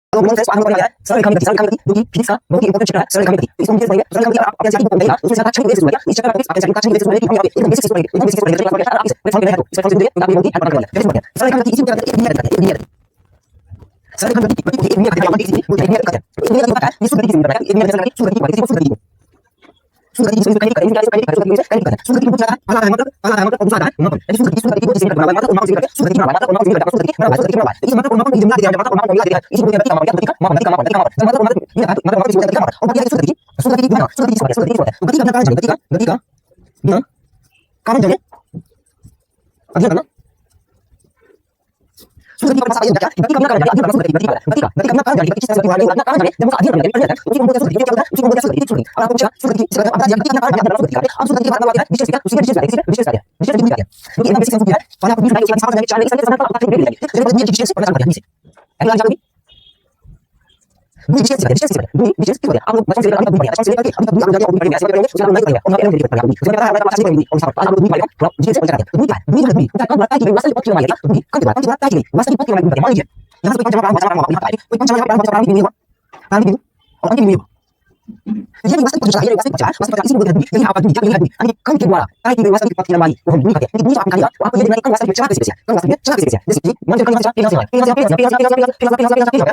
Kalau belum saya soal mengenai selalu kami bagi pizza bagi import cerita selalu kami bagi itu mungkin selalu kami apa yang jadi bukan ya itu saya cakap sesuai ya ini cakap apa yang cakap sesuai itu yang sesuai itu sesuai jadi apa yang ada itu sampai itu sesuai itu enggak bagi apa yang jadi semua selalu kami itu kita ini selalu kami bagi ini ada di sini bukan ini kata ini apa ini sudah di sini berarti ini ada sudah di sini sudah di sudah di sini kan ini sudah di sudah di bukan ala yang ada usaha jadi sudah di sini berapa mata umang sudah di berapa umang sudah dapat sudah di berapa itu mata umang di jumlah dia dapat umang dia itu sudah di kamar ketika mau ini mata sudah di kamar oh dia sudah di mana sudah di ketika nak jalan ketika ya kamu jalan ada kan sudah di masa yang dah ketika nak jalan sudah di ketika nak jalan ketika sesuatu hal nak jalan dia masa dia itu membuat sudah di itu ala pun sudah di apa yang ketika nak jalan sudah di sudah di mana bisa kita bisa bisa di dunia ini masih kan sudah pada pun sudah sama dengan cara sana apa apa jadi dia bisa pada sama dia ada lagi ini bisa kita aku macam saya aku punya saya pakai aku dari aku punya saya punya sudah naik ya orang yang jadi pakai saya ada apa sih ini orang sama aku punya kalau jadi saya pakai ini kan buat lagi masa dipakai lagi kan buat lagi masa dipakai lagi pakai lagi yang satu macam apa ini ini orang ini jadi masa dipakai lagi masa dipakai ini bukan ini apa ini jadi ini kan kedua ini masa dipakai lagi ini pakai ini apa kan ya aku jadi naik kan masa dipakai spesial kan masa dipakai spesial jadi mana kan masa dipakai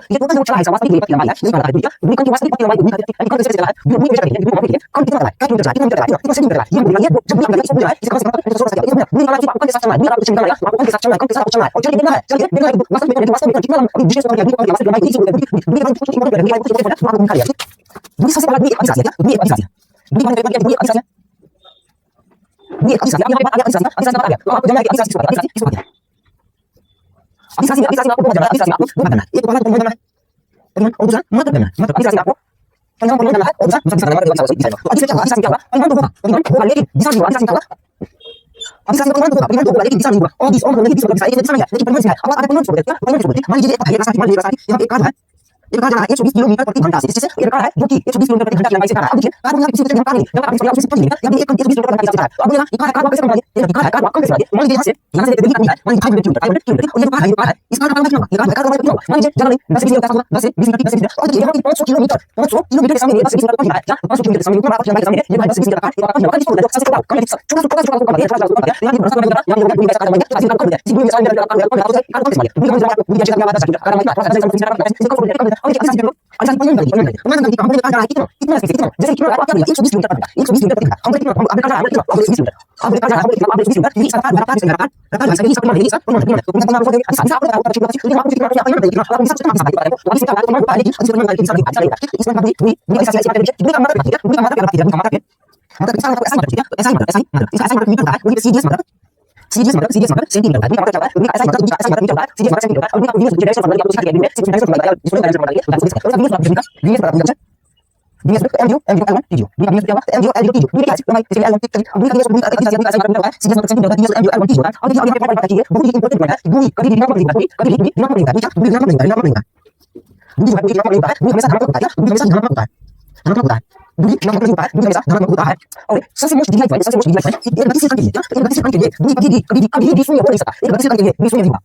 itu kan cara sama sekali dipakai lagi ini mana dia ini kan masa dipakai lagi ini kan spesial ini bisa ini kan kita lagi kan kita lagi masih dipakai lagi yang dia jumlah lagi semua itu kan saja itu ini malah aku kan sama dia aku cuma ya aku kan sama kan sama oh jadi benar jadi masa dipakai kita bisa sebagai ini masa dipakai itu ini kan itu ini aku kan ya ini saya lagi bisa ya ini bisa ya ini mana dia ini bisa ya ini bisa ya apa bisa apa aku jangan bisa bisa aku mau bisa aku mana itu mana mana dengan urusan mana bisa aku kan kamu mana oh bisa bisa mana bisa bisa bisa kan lagi bisa juga bisa kan bisa lagi bisa juga oh bisa lagi bisa bisa itu ya jadi permisi apa ada permisi ya permisi mana jadi apa ya rasa yang kan itu kan itu bisa belum seperti fantasi itu kan itu bisa belum seperti yang sekarang aku kan yang bisa dengan kami yang bisa seperti ini yang itu bisa belum seperti sekarang aku bilang ikan aku bisa lagi ya ikan aku bisa lagi mana dia hasil yang saya begini mana dia betul betul oh itu apa ikan apa lagi ikan apa lagi mana jangan masih bisa bisa oh dia mau 4 kilometer sama ini masih bisa ya 4 kilometer sama ini apa yang sama ini dia masih bisa apa kan itu udah saya tahu kan itu cuma suka ya yang merasa yang bisa kan banyak masih kan sebelum saya ada kan aku bisa lagi dia jangan ada sakit karena itu oh iya bisa ada punya lagi mana nanti kamu ada lagi itu masih itu jadi kita apa yang itu bisa kita itu bisa kita kamu itu kamu ada itu aku bisa jadi sama apa bisa kan kata saya bisa ini bisa kamu bisa bisa apa aku coba itu aku bisa apa yang ada aku bisa sama sama aku bisa apa kamu ada itu bisa bisa baca itu bisa ini bisa saya ini kamar tidak kamar maka bisa apa saya Budi nama berubah, Budi bisa nama berubah. Oh, saya mau jadi lagi, saya mau jadi lagi. Ini bagi saya kan bagi saya kan Budi di sunya boleh sah. Ini bagi saya kan di sunya riba.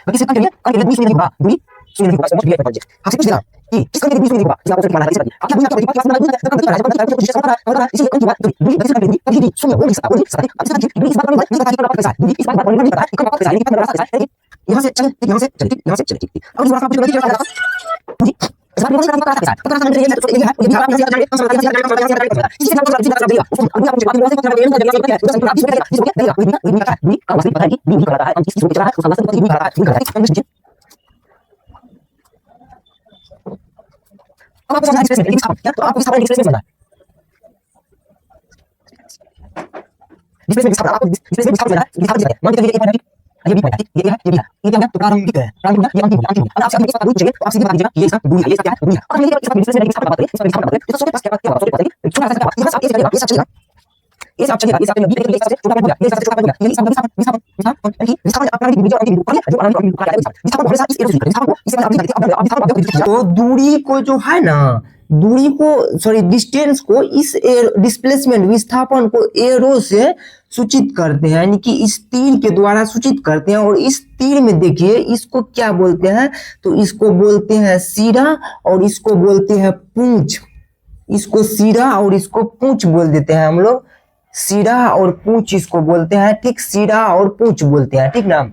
Bagi saya kan di sunya riba. Budi sunya riba, saya mau jadi lagi. Hasil sudah. Sekarang di sunya riba. Saya mau mana lagi. Aku punya tahu di kelas mana Budi, kan kita sama isi kan cuma Budi bagi saya kan di sunya boleh sah. Boleh sah. Habis lagi Budi sebab mana kita tadi kalau pakai Budi sebab mana kita ikut pakai ini kan merasa saya. Yang saya jadi. Aku juga sampai lagi ada apa? Budi sebab mana kita pakai saya. Kita dari itu ini ya. Jadi apa yang saya sama yang saya sama yang saya. Sisi kita bisa dia. Aku aku coba saya cara yang dari saya. Sudah habis kita bisa dia. Ini kata ini kalau masih tadi ini kalau ada anti sudah bicara sama seperti ini kata kan mesti. Apa yang saya ini sama ya. Aku bisa ini spesial. Di spesial apa? Di spesial apa? Di apa dia? Mana kita ini ayo bipa ya ini yang tukang gitu orang yang ada apa bisa tahu jadi apa sih dia ya satu dunia ya satu dunia orang ini bisa dari apa itu sudah pasti apa itu cuma saya apa bisa ini bisa ini तो दूरी को जो है ना दूरी को sorry distance को इस डिस्प्लेसमेंट विस्थापन को एरो से सूचित करते हैं, यानी कि इस तीर के द्वारा सूचित करते हैं। और इस तीर में देखिए इसको क्या बोलते हैं, तो इसको बोलते हैं सिरा और इसको बोलते हैं पूंछ। इसको सिरा और इसको पूंछ बोल देते हैं हम लोग, सिरा और पूंछ इसको बोलते हैं, ठीक, सिरा और पूंछ बोलते हैं, ठीक ना।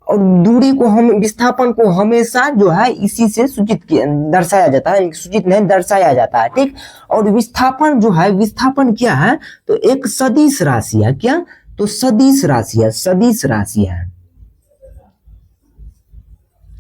और दूरी को हम विस्थापन को हमेशा जो है इसी से सूचित दर्शाया जाता है, सूचित नहीं दर्शाया जाता है, ठीक। और विस्थापन जो है, विस्थापन क्या है, तो एक सदिश राशि है। क्या, तो सदिश राशि है, सदिश राशि है,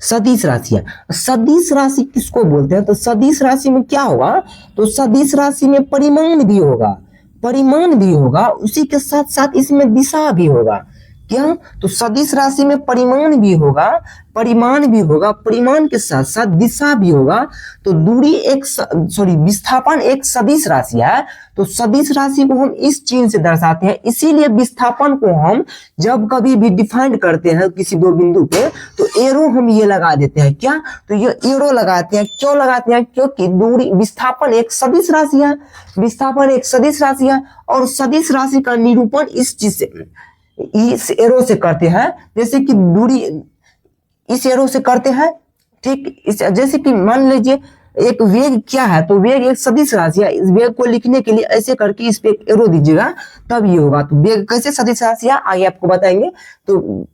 सदिश राशि है। सदिश राशि किसको बोलते हैं, तो सदिश राशि में क्या होगा, तो सदिश राशि में परिमाण भी होगा, परिमाण भी होगा, उसी के साथ साथ इसमें दिशा भी होगा। क्या, तो सदिश राशि में परिमाण भी होगा, परिमाण भी होगा, परिमाण के साथ साथ दिशा भी होगा। तो दूरी एक सॉरी विस्थापन एक सदिश राशि है, तो सदिश राशि को हम इस चिन्ह से दर्शाते हैं। इसीलिए विस्थापन को हम जब कभी भी डिफाइन करते हैं किसी दो बिंदु पे, तो एरो हम ये लगा देते हैं। क्या, तो ये एरो लगाते हैं, क्यों लगाते हैं, क्योंकि दूरी विस्थापन एक सदिश राशि है, विस्थापन एक सदिश राशि है। और सदिश राशि का निरूपण इस चीज से, इस एरो से करते हैं, जैसे कि दूरी इस एरो से करते हैं, ठीक। इस जैसे कि मान लीजिए एक वेग क्या है, तो वेग एक सदिश राशि है। इस वेग को लिखने के लिए ऐसे करके इस पे एक एरो दीजिएगा, तब ये होगा। तो वेग कैसे सदिश राशि है आगे आपको बताएंगे। तो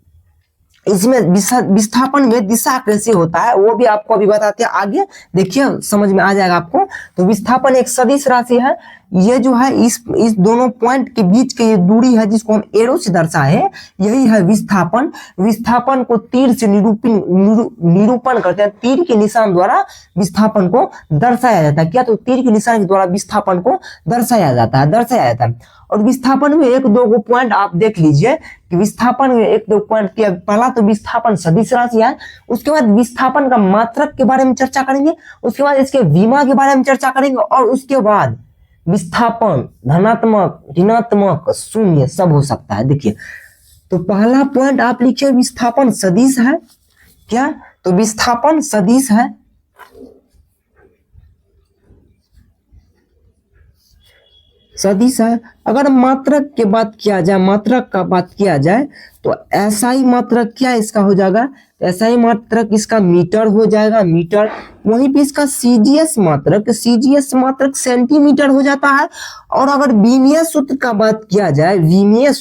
इसमें विस्थापन में दिशा कैसे होता है वो भी आपको अभी बताते हैं आगे, देखिए समझ में आ जाएगा आपको। तो विस्थापन एक सदिश राशि है, ये जो है इस दोनों पॉइंट के बीच की ये दूरी है जिसको हम एरो से दर्शाए, यही है विस्थापन। विस्थापन को तीर से निरूपण करते हैं, तीर के निशान द्वारा विस्थापन को दर्शाया जाता है। क्या, तो तीर के निशान के द्वारा विस्थापन को दर्शाया जाता है। और विस्थापन में एक दो पॉइंट आप देख लीजिए कि विस्थापन में एक दो पॉइंट किया। पहला तो विस्थापन सदिश राशि है, उसके बाद विस्थापन का मात्रक के बारे में चर्चा करेंगे, उसके बाद इसके विमा के बारे में चर्चा करेंगे, और उसके बाद विस्थापन धनात्मक, ऋणात्मक, शून्य सब हो सकता है। देखिए, तो पहला पॉइंट आप लिखिए विस्थापन सदिश है। क्या, तो विस्थापन सदिश है, सदिश है। अगर मात्रक के बात किया जाए, मात्रक का बात किया जाए, तो एसआई मात्रक क्या इसका हो जाएगा, एसआई मात्रक इसका मीटर हो जाएगा, मीटर। वहीं पे इसका सीजीएस मात्रक सेंटीमीटर हो जाता है। और अगर विमीय सूत्र का बात किया जाए, विमीय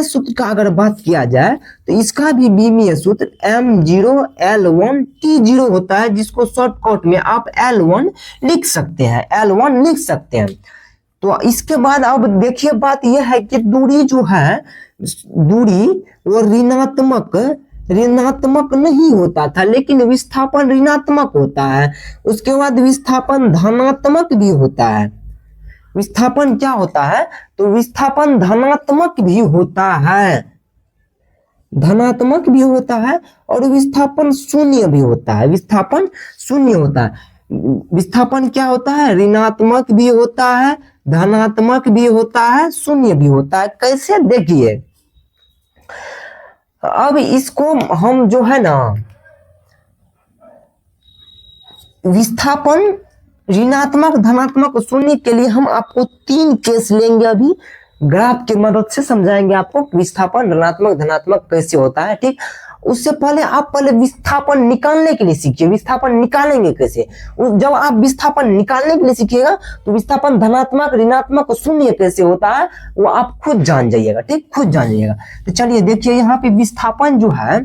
सूत्र का अगर बात किया जाए, तो इसका भी विमीय सूत्र M0L1T0 होता है, जिसको शॉर्टकट में आप L1 लिख सकते हैं, L1 लिख सकते हैं। तो इसके बाद अब देखिए बात यह है कि दूरी जो है, दूरी वो ऋणात्मक नहीं होता था, लेकिन विस्थापन ऋणात्मक होता है। उसके बाद विस्थापन धनात्मक भी होता है। विस्थापन क्या होता है, तो विस्थापन धनात्मक भी होता है, धनात्मक भी होता है, और विस्थापन शून्य भी होता है, विस्थापन शून्य होता है। विस्थापन क्या होता है, ऋणात्मक भी होता है, धनात्मक भी होता है, शून्य भी होता है। कैसे, देखिए अब इसको हम जो है ना, विस्थापन ऋणात्मक, धनात्मक, शून्य के लिए हम आपको 3 केस लेंगे, अभी ग्राफ की मदद से समझाएंगे आपको विस्थापन ऋणात्मक धनात्मक कैसे होता है, ठीक। उससे पहले आप विस्थापन निकालने के लिए सीखिए, विस्थापन निकालेंगे कैसे। जब आप विस्थापन निकालने के लिए सीखिएगा, तो विस्थापन धनात्मक, ऋणात्मक, शून्य कैसे होता है वो आप खुद जान जाइएगा, ठीक, खुद जान जाइएगा। तो चलिए देखिए, यहाँ पे विस्थापन जो है,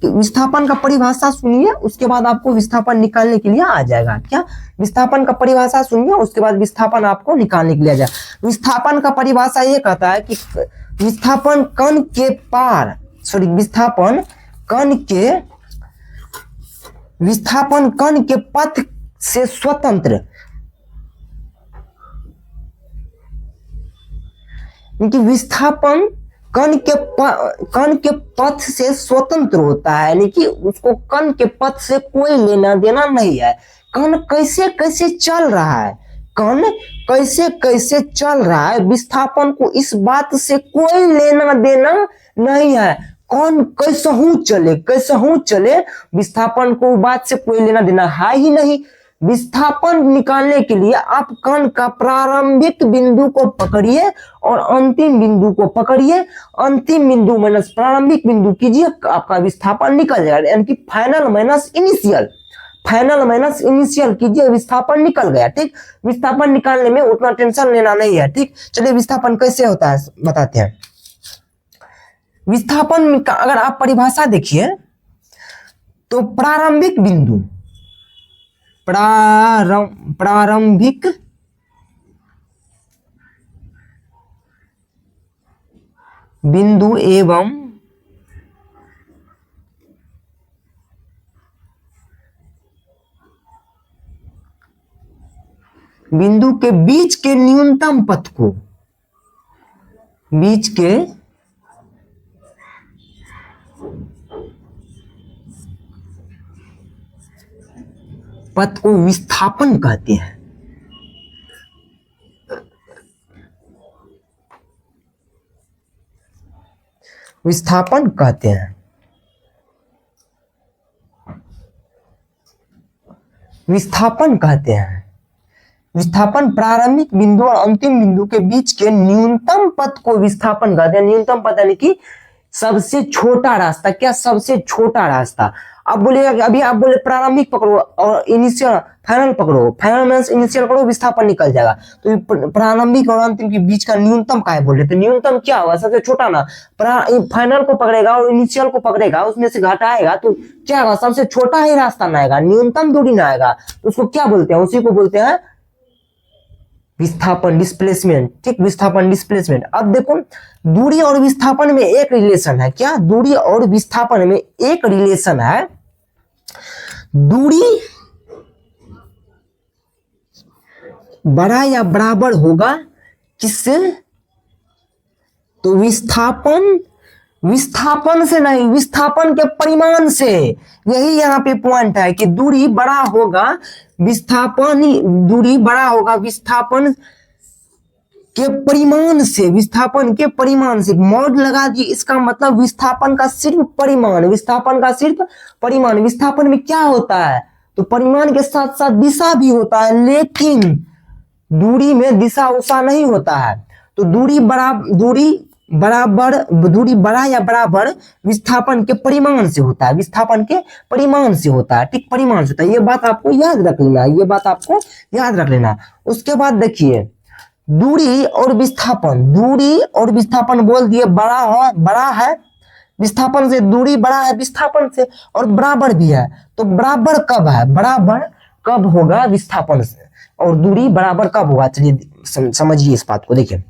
विस्थापन का परिभाषा सुनिए, उसके बाद आपको विस्थापन निकालने के लिए आ जाएगा। क्या, विस्थापन का परिभाषा सुनिए, उसके बाद विस्थापन आपको निकालने के लिए आ जाएगा। विस्थापन का परिभाषा ये कहता है कि विस्थापन कण के पार, सॉरी विस्थापन कण के पथ से स्वतंत्र, क्योंकि विस्थापन कण के पथ से स्वतंत्र होता है, यानी कि उसको कण के पथ से कोई लेना देना नहीं है। कण कैसे कैसे चल रहा है, कण कैसे कैसे चल रहा है, विस्थापन को इस बात से कोई लेना देना नहीं है। कौन कैसहू चले विस्थापन को बात से कोई लेना देना है ही नहीं। विस्थापन निकालने के लिए आप कण का प्रारंभिक बिंदु को पकड़िए और अंतिम बिंदु को पकड़िए, अंतिम बिंदु माइनस प्रारंभिक बिंदु कीजिए, आपका विस्थापन निकल जाएगा, यानी कि final minus initial, final minus initial कीजिए, विस्थापन निकल गया। ठीक, विस्थापन निकालने में उतना टेंशन लेना नहीं है। ठीक, चलिए विस्थापन कैसे होता है बताते हैं। विस्थापन का अगर आप परिभाषा देखिए तो प्रारंभिक बिंदु, प्रारंभिक बिंदु एवं बिंदु के बीच के न्यूनतम पथ को, बीच के पथ को विस्थापन कहते हैं। विस्थापन कहते हैं। विस्थापन कहते हैं। विस्थापन प्रारंभिक बिंदु और अंतिम बिंदु के बीच के न्यूनतम पथ को विस्थापन कहते हैं। न्यूनतम पथ यानी कि सबसे छोटा रास्ता। क्या? सबसे छोटा रास्ता। अब बोलिएगा कि अभी आप बोले प्रारंभिक पकड़ो और इनिशियल फाइनल पकड़ो, फाइनल माइनस इनिशियल करो, विस्थापन निकल जाएगा। तो प्रारंभिक और अंतिम के बीच का न्यूनतम का है बोले, तो न्यूनतम क्या होगा? सबसे छोटा ना। फाइनल को पकड़ेगा और इनिशियल को पकड़ेगा, उसमें से घटाएगा तो क्या होगा? सबसे छोटा ही रास्ता ना आएगा, न्यूनतम दूरी ना आएगा, तो उसको क्या बोलते हैं? उसी को बोलते हैं विस्थापन, डिस्प्लेसमेंट। ठीक, विस्थापन डिस्प्लेसमेंट। अब देखो दूरी और विस्थापन में एक रिलेशन है। क्या? दूरी और विस्थापन में एक रिलेशन है। दूरी बड़ा या बराबर होगा किससे? तो विस्थापन, विस्थापन से नहीं, विस्थापन के परिमाण से। यही यहाँ पे पॉइंट है कि दूरी बड़ा होगा, विस्थापन, दूरी बड़ा होगा विस्थापन के परिमाण से। विस्थापन के परिमाण से मॉड लगा दिए, इसका मतलब विस्थापन का सिर्फ परिमाण, विस्थापन का सिर्फ परिमाण। विस्थापन में क्या होता है? तो परिमाण के साथ साथ दिशा भी होता है, लेकिन दूरी में दिशा उषा नहीं होता है। तो दूरी बड़ा या बराबर विस्थापन के परिमाण से होता है, विस्थापन के परिमाण से होता है। ठीक, परिमाण से होता है। ये बात आपको याद रख लेना, ये बात आपको याद रख लेना। उसके बाद देखिए दूरी और विस्थापन, दूरी और विस्थापन बोल दिए बड़ा है विस्थापन से, दूरी बड़ा है विस्थापन से और बराबर भी है। तो बराबर कब है? बराबर कब होगा विस्थापन से, और दूरी बराबर कब होगा? चलिए समझिए इस बात को। देखिए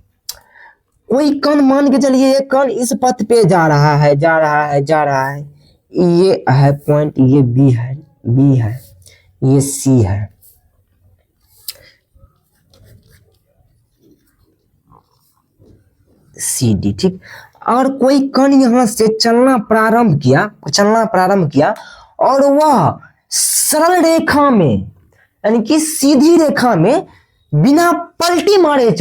कोई कण मान के चलिए, एक कण इस पथ पे जा रहा है, ये है पॉइंट, ये बी है, ये सी है, सी डी। ठीक, और कोई कण यहां से चलना प्रारंभ किया और वह सरल रेखा में, यानी कि सीधी रेखा में बिना पलटी मारे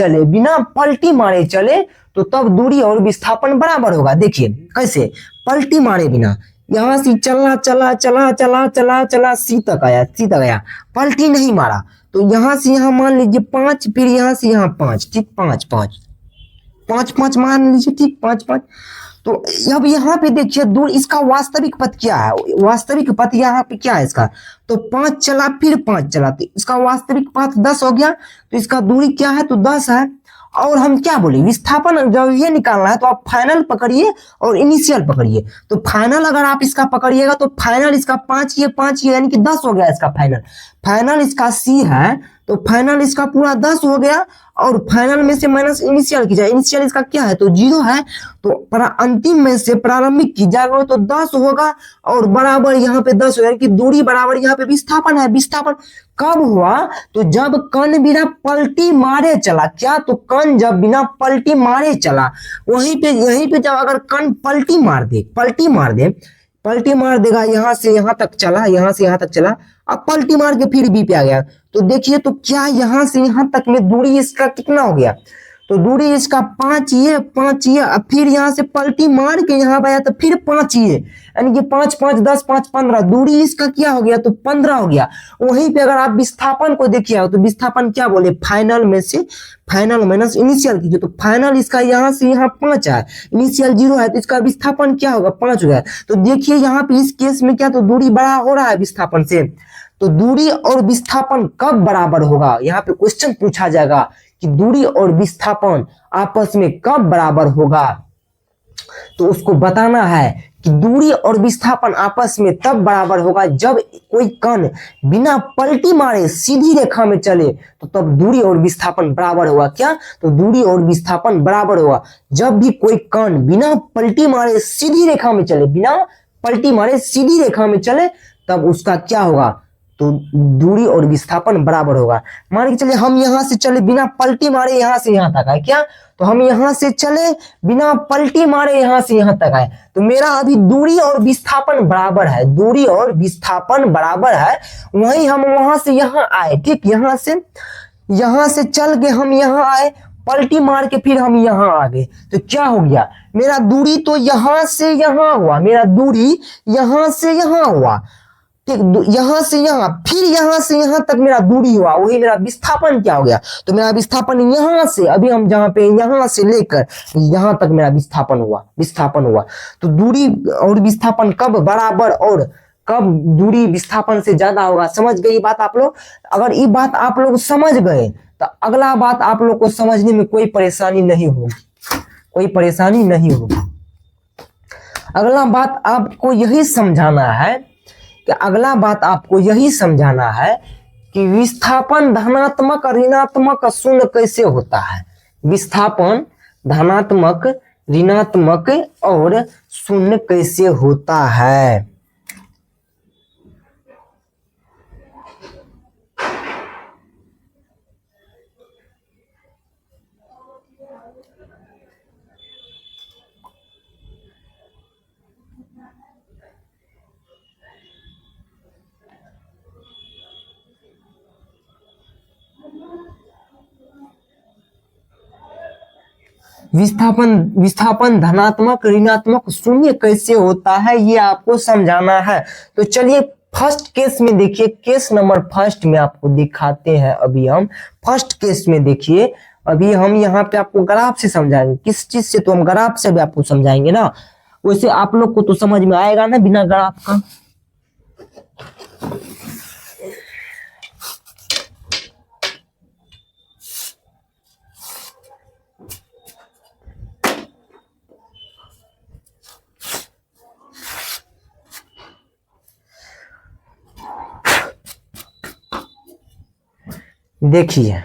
चले, तो तब दूरी और विस्थापन बराबर होगा। देखिए कैसे? पलटी मारे बिना, यहां से चला सी तक आया, पलटी नहीं मारा, तो यहां से यहां मान लीजिए 5, फिर यहां से यहां 5। ठीक, 5 मान लीजिए। ठीक, 5। तो अब यहाँ पे देखिए दूर, इसका वास्तविक पथ क्या है? वास्तविक पथ यहाँ पे क्या है इसका? तो 5 चला, फिर 5 चला, तो इसका वास्तविक पथ 10 हो गया। तो इसका दूरी क्या है? तो 10 है। और हम क्या बोले? विस्थापन जब ये निकालना है तो आप फाइनल पकड़िए और इनिशियल पकड़िए। तो फाइनल अगर आप इसका पकड़िएगा तो फाइनल इसका 5 ये यानी कि 10 हो गया इसका फाइनल। फाइनल इसका सी है, तो फाइनल इसका पूरा 10 हो गया, और फाइनल में से माइनस इनिशियल की जाए, इनिशियल इसका क्या है? तो 0 है। तो अंतिम में से प्रारंभिक की जाएगा तो 10 होगा, और बराबर यहाँ पे 10 होगा, कि दूरी बराबर यहाँ पे विस्थापन है। विस्थापन कब हुआ? तो जब कण बिना पलटी मारे चला। क्या? तो कण जब बिना पलटी मारे चला, यहीं पे जब अगर कण पलटी मार देगा, यहां से यहां तक चला, अब पलटी मार के फिर बी पे आ गया, तो देखिए तो क्या यहां से यहां तक में दूरी इसका कितना हो गया? तो दूरी इसका 5 ये, अब फिर यहाँ से पलटी मार के यहाँ पे आया तो फिर 5 ये, यानी कि 5 5 10 5 15, दूरी इसका क्या हो गया, तो 15 हो गया। वहीं पे अगर आप विस्थापन को देखिए तो विस्थापन क्या बोले, फाइनल में से फाइनल माइनस इनिशियल कीजिए, तो फाइनल इसका यहाँ से यहाँ 5 है, इनिशियल 0 है, तो इसका विस्थापन क्या होगा, 5 होगा। तो देखिए यहाँ पे इस केस में क्या, तो दूरी बड़ा हो रहा है विस्थापन से, तो दूरी और विस्थापन कब बराबर होगा, यहाँ पे क्वेश्चन पूछा जाएगा कि दूरी और विस्थापन आपस में कब बराबर होगा। तो उसको बताना है कि दूरी और विस्थापन आपस में तब बराबर होगा जब कोई कण बिना पलटी मारे सीधी रेखा में चले, तो तब दूरी और विस्थापन बराबर होगा। क्या, तो दूरी और विस्थापन बराबर होगा जब भी कोई कण बिना पलटी मारे सीधी रेखा में चले, बिना पलटी मारे सीधी रेखा में चले, तब उसका क्या होगा, तो दूरी और विस्थापन बराबर होगा। मान के चलिए हम यहां से चले बिना पलटी मारे यहां से यहां तक आए, क्या, तो हम यहां से चले बिना पलटी मारे यहां से यहां तक आए, तो मेरा अभी दूरी और विस्थापन बराबर है, दूरी और विस्थापन बराबर है। वहीं हम वहां से यहां आए, ठीक, यहां से चल के हम यहां आए, पलटी मार के फिर हम यहां आ गए, तो क्या हो गया, मेरा दूरी तो यहां से यहां हुआ, मेरा दूरी यहां से यहां हुआ, ठीक, यहां से यहां, फिर यहां से यहां तक मेरा दूरी हुआ, वही मेरा विस्थापन क्या हो गया, तो मेरा विस्थापन यहां से, अभी हम जहां पे यहां से लेकर यहां तक मेरा विस्थापन हुआ। तो दूरी और विस्थापन कब बराबर और कब दूरी विस्थापन से ज्यादा होगा, समझ गए ये बात आप लोग। अगर ये बात आप लोग समझ गए तो अगला बात आप लोग को समझने में कोई परेशानी नहीं होगी, कोई परेशानी नहीं होगी। अगला बात आपको यही समझाना है कि अगला बात आपको यही समझाना है कि विस्थापन धनात्मक ऋणात्मक शून्य कैसे होता है, विस्थापन धनात्मक ऋणात्मक और शून्य कैसे होता है। विस्थापन धनात्मक ऋणात्मक शून्य कैसे होता है ये आपको समझाना है। तो चलिए फर्स्ट केस में देखिए, केस नंबर फर्स्ट में आपको दिखाते हैं। अभी हम फर्स्ट केस में देखिए, अभी हम यहाँ पे आपको ग्राफ से समझाएंगे, किस चीज से, तो हम ग्राफ से भी आपको समझाएंगे ना, वैसे आप लोग को तो समझ में आएगा ना बिना ग्राफ का। देखिए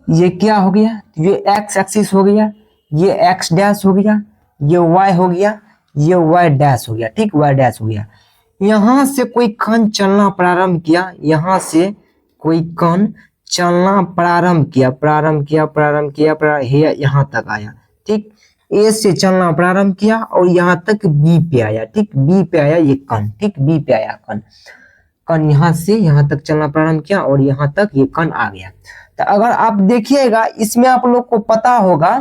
ये क्या हो गया, ये एक्स एक्सिस हो गया, ये एक्स डैश हो गया, ये वाई हो गया, ये वाई डैश हो गया, ठीक, वाई डैश हो गया। यहां से कोई कण चलना प्रारंभ किया, यहां से कोई कण चलना प्रारंभ किया, यहां तक आया, ठीक, ए से चलना प्रारंभ किया और यहां तक बी पे आया, ठीक, बी पे आया ये कण, ठीक, बी पे आया कण यहां से यहां तक चलना प्रारंभ किया और यहां तक ये कण आ गया। तो अगर आप देखिएगा इसमें आप लोग को पता होगा,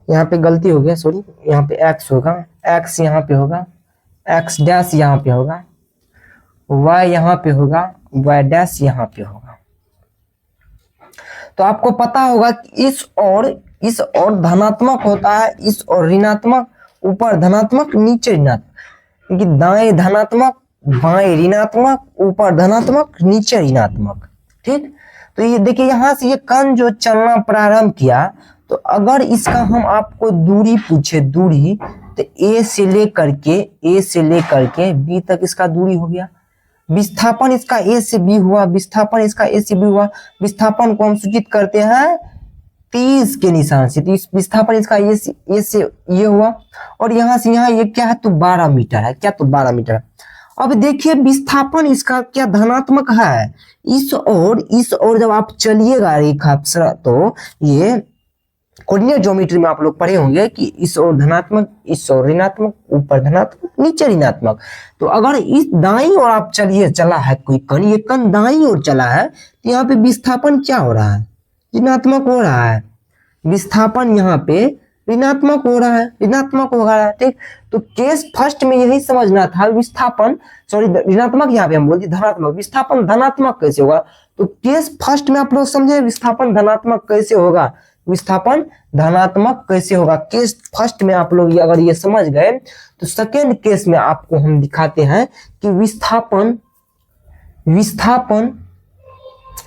यहाँ पे गलती हो गया, सॉरी, यहाँ पे एक्स होगा, एक्स यहाँ पे होगा, एक्स डैश यहाँ पे होगा, वाई यहाँ पे होगा, वाई डैश यहाँ पे होगा। तो आपको पता होगा कि इस और धनात्मक होता है, इस और ऋणात्मक, ऊपर धनात्मक नीचे ऋणात्मक, क्योंकि दाएं धनात्मक बाएं ऋणात्मक, ऊपर धनात्मक नीचे ऋणात्मक, ठीक। तो ये देखिए यहाँ से ये कण जो चलना प्रारंभ किया, तो अगर इसका हम आपको दूरी पूछे, दूरी तो ए से लेकर के बी तक इसका दूरी हो गया। विस्थापन इसका ए से बी हुआ, विस्थापन इसका ए से बी हुआ। विस्थापन को हम सूचित करते हैं 30 के निशान से। तो इस विस्थापन इसका ए से ये हुआ और यहाँ से यहाँ ये क्या है तो 12 मीटर है। क्या तो 12 मीटर है। अब देखिए विस्थापन इसका क्या धनात्मक है। इस ओर जब आप चलिएगा रेखा तो ये कोऑर्डिनेट ज्योमेट्री में आप लोग पढ़े होंगे कि इस ओर धनात्मक, इस ओर ऋणात्मक, ऊपर धनात्मक, नीचे ऋणात्मक। तो अगर इस दाईं ओर आप चला है कोई कण, ये कण दाईं ओर चला है तो यहाँ पे विस्थापन क्या हो रहा है, ऋणात्मक हो रहा है। विस्थापन यहाँ पे ऋणात्मक हो रहा है, ऋणात्मक हो रहा है। ठीक, तो केस फर्स्ट में यही समझना था विस्थापन, सॉरी ऋणात्मक यहाँ पे हम बोलते धनात्मक, विस्थापन धनात्मक कैसे होगा। तो केस फर्स्ट में आप लोग समझे विस्थापन धनात्मक कैसे होगा, विस्थापन धनात्मक कैसे होगा। केस फर्स्ट में आप लोग अगर ये समझ गए तो सेकेंड केस में आपको हम दिखाते हैं कि विस्थापन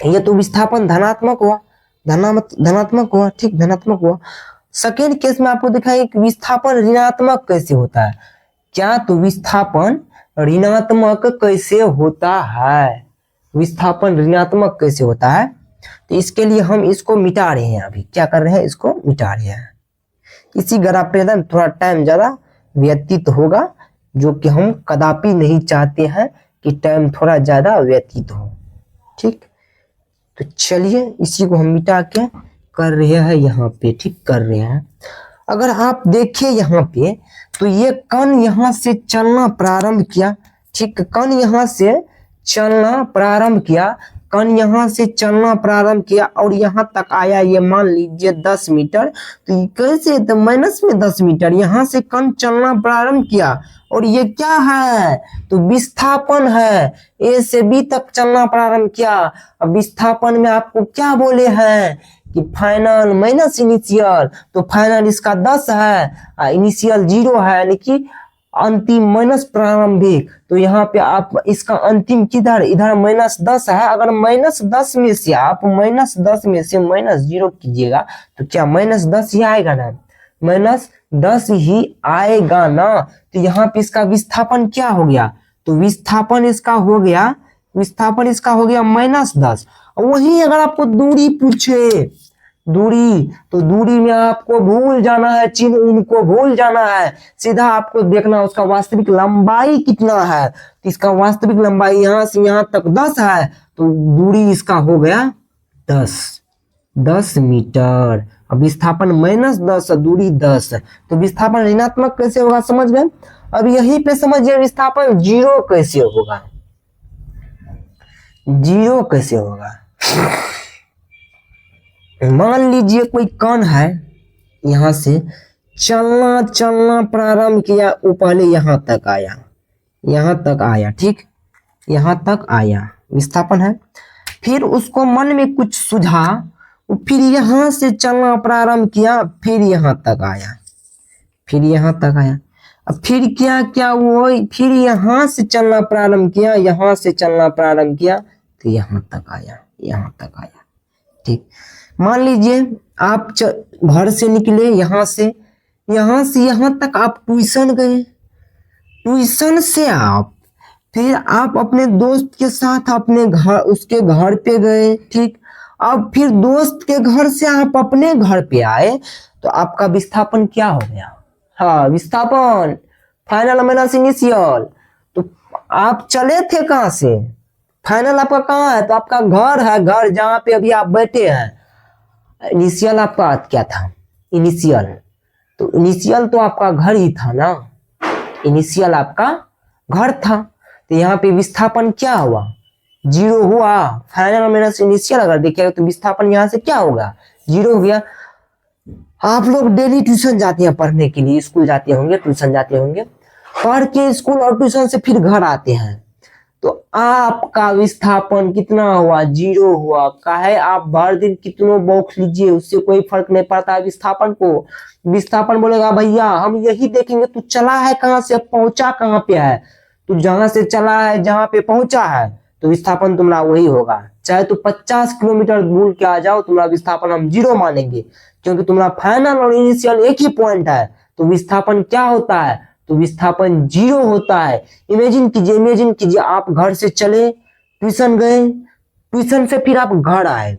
ये तो विस्थापन धनात्मक हुआ, धनात्मक हुआ। ठीक, धनात्मक हुआ। सेकेंड केस में आपको दिखाएंगे कि विस्थापन ऋणात्मक कैसे होता है। क्या तो विस्थापन ऋणात्मक कैसे होता है, विस्थापन ऋणात्मक कैसे होता है। तो इसके लिए हम इसको मिटा रहे हैं। अभी क्या कर रहे हैं, इसको मिटा रहे हैं। इसी ग्राफ पे थोड़ा टाइम ज्यादा व्यतीत होगा, जो कि हम कदापि नहीं चाहते हैं कि टाइम थोड़ा ज्यादा व्यतीत हो। ठीक, तो चलिए इसी को हम मिटा के कर रहे हैं यहाँ पे। ठीक, कर रहे हैं। अगर आप देखिए यहाँ पे तो ये कण यहाँ से चलना प्रारंभ किया। ठीक, कण यहाँ से चलना प्रारंभ किया, कण यहाँ से चलना प्रारंभ किया और यहाँ तक आया, ये मान लीजिए 10 मीटर। तो कैसे, तो माइनस में 10 मीटर यहाँ से कण चलना प्रारंभ किया और ये क्या है तो विस्थापन है। ए से बी तक चलना प्रारंभ किया। अब विस्थापन में आपको क्या बोले हैं कि फाइनल माइनस इनिशियल, तो फाइनल इसका 10 है, इनिशियल 0 है, यानी कि अंतिम माइनस प्रारंभिक। तो यहाँ पे आप इसका अंतिम किधर, इधर -10 है। अगर -10 में से आप -10 में से -0 कीजिएगा तो क्या -10 ही आएगा ना, -10 ही आएगा ना। तो यहाँ पे इसका विस्थापन क्या हो गया, तो विस्थापन इसका हो गया -10। वही अगर आपको दूरी पूछे, दूरी, तो दूरी में आपको भूल जाना है, चिन्ह उनको भूल जाना है। सीधा आपको देखना उसका वास्तविक लंबाई कितना है। तो इसका वास्तविक लंबाई यहाँ से यहाँ तक 10 है, तो दूरी इसका हो गया 10 मीटर। अब विस्थापन -10, दूरी 10, तो विस्थापन ऋणात्मक कैसे होगा समझ गए। अब यहीं पे समझिए विस्थापन 0 कैसे होगा, 0 कैसे होगा। मान लीजिए कोई कण है, यहां से चलना प्रारंभ किया, वो पहले यहां तक आया। ठीक, यहां तक आया, विस्थापन है। फिर उसको मन में कुछ सुझा, फिर यहां से चलना प्रारंभ किया, फिर यहां तक आया। अब फिर क्या वो, फिर यहां से चलना प्रारंभ किया, तो यहां तक आया। ठीक, मान लीजिए आप घर से निकले, यहां से यहां तक आप ट्यूशन गए, ट्यूशन से आप फिर आप अपने दोस्त के साथ अपने घर, उसके घर पे गए। ठीक, अब फिर दोस्त के घर से आप अपने घर पे आए, तो आपका विस्थापन क्या हो गया, हाँ विस्थापन फाइनल माइनस इनिशियल। तो आप चले थे कहां से, फाइनल आपका कहाँ है, तो आपका घर है, घर जहां पे अभी आप बैठे हैं। इनिशियल आपका क्या था, इनिशियल, तो इनिशियल तो आपका घर ही था ना, इनिशियल आपका घर था। तो यहाँ पे विस्थापन क्या हुआ, 0 हुआ। फाइनल माइनस इनिशियल अगर देखिएगा तो विस्थापन यहाँ से क्या होगा, 0 हो गया। आप लोग डेली ट्यूशन जाते हैं पढ़ने के लिए, स्कूल जाते होंगे, ट्यूशन जाते होंगे, पढ़ के स्कूल और ट्यूशन से फिर घर आते हैं, तो आपका विस्थापन कितना हुआ, 0 हुआ। काहे, आप भर दिन कितनों बौख लीजिए, उससे कोई फर्क नहीं पड़ता है विस्थापन को। विस्थापन बोलेगा भैया हम यही देखेंगे तू चला है कहां से, पहुंचा कहां पे है, तू जहां से चला है जहां पे पहुंचा है, तो विस्थापन तुम्हारा वही होगा। चाहे तू 50 किलोमीटर दूर के आ जाओ, तुम्हारा विस्थापन हम 0 मानेंगे, क्योंकि तुम्हारा फाइनल और इनिशियल एक ही पॉइंट है। तो विस्थापन क्या होता है, तो विस्थापन 0 होता है। इमेजिन कीजिए आप घर से चले, ट्यूशन गए, ट्यूशन से फिर आप घर आए,